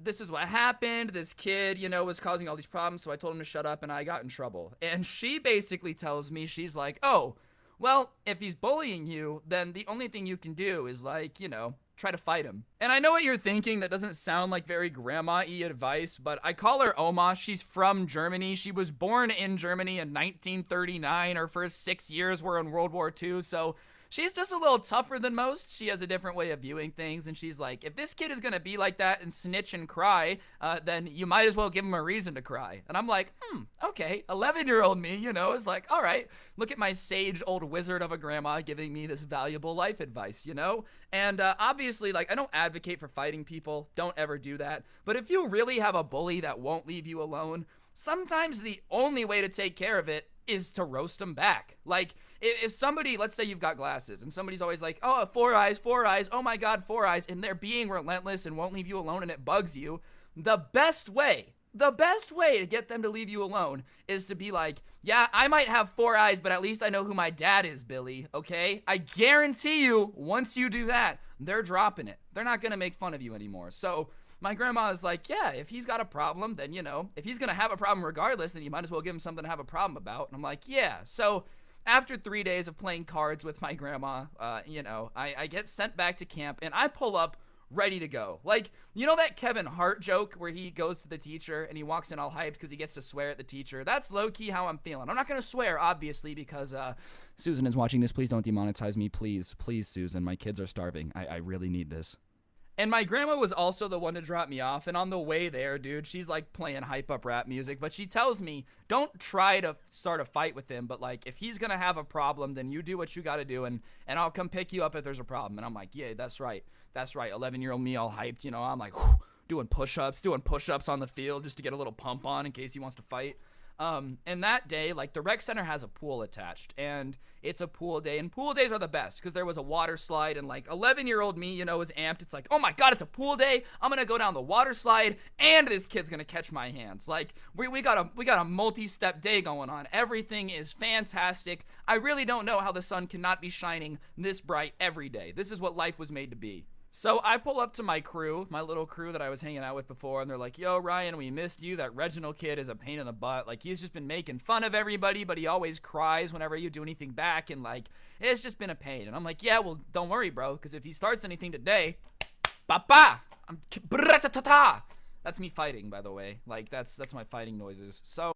this is what happened. This kid, you know, was causing all these problems, so I told him to shut up, and I got in trouble. And she basically tells me, she's like, oh, well, if he's bullying you, then the only thing you can do is, like, you know, try to fight him. And I know what you're thinking. That doesn't sound like very grandma-y advice, but I call her Oma. She's from Germany. She was born in Germany in 1939. Her first 6 years were in World War II, so she's just a little tougher than most. She has a different way of viewing things, and she's like, if this kid is gonna be like that and snitch and cry, then you might as well give him a reason to cry. And I'm like, okay. 11-year-old me, you know, is like, all right, look at my sage old wizard of a grandma giving me this valuable life advice, you know? And obviously, like, I don't advocate for fighting people. Don't ever do that. But if you really have a bully that won't leave you alone, sometimes the only way to take care of it is to roast them back. Like, if somebody, let's say you've got glasses, and somebody's always like, oh, 4 eyes, oh my god, 4 eyes, and they're being relentless and won't leave you alone and it bugs you, the best way to get them to leave you alone is to be like, yeah, I might have 4 eyes, but at least I know who my dad is, Billy, okay? I guarantee you, once you do that, they're dropping it. They're not gonna make fun of you anymore. So my grandma is like, yeah, if he's got a problem, then, you know, if he's gonna have a problem regardless, then you might as well give him something to have a problem about. And I'm like, yeah. So after 3 days of playing cards with my grandma, you know, I get sent back to camp, and I pull up ready to go. Like, you know that Kevin Hart joke where he goes to the teacher and he walks in all hyped because he gets to swear at the teacher? That's low-key how I'm feeling. I'm not going to swear, obviously, because Susan is watching this. Please don't demonetize me. Please, please, Susan. My kids are starving. I really need this. And my grandma was also the one to drop me off. And on the way there, dude, she's like playing hype up rap music. But she tells me, don't try to start a fight with him. But like, if he's going to have a problem, then you do what you got to do. And I'll come pick you up if there's a problem. And I'm like, yeah, that's right. That's right. 11-year-old me all hyped. You know, I'm like, whew, doing push-ups on the field just to get a little pump on in case he wants to fight. And that day, like, the rec center has a pool attached, and it's a pool day, and pool days are the best because there was a water slide, and like 11-year-old me, you know, was amped. It's like, oh my god, it's a pool day. I'm gonna go down the water slide, and this kid's gonna catch my hands. Like, we got a multi-step day going on. Everything is fantastic. I really don't know how the sun cannot be shining this bright every day. This is what life was made to be. So I pull up to my crew, my little crew that I was hanging out with before, and they're like, yo, Ryan, we missed you. That Reginald kid is a pain in the butt. Like, he's just been making fun of everybody, but he always cries whenever you do anything back, and like, it's just been a pain. And I'm like, yeah, well, don't worry, bro, because if he starts anything today, papa, that's me fighting, by the way. Like, that's my fighting noises. So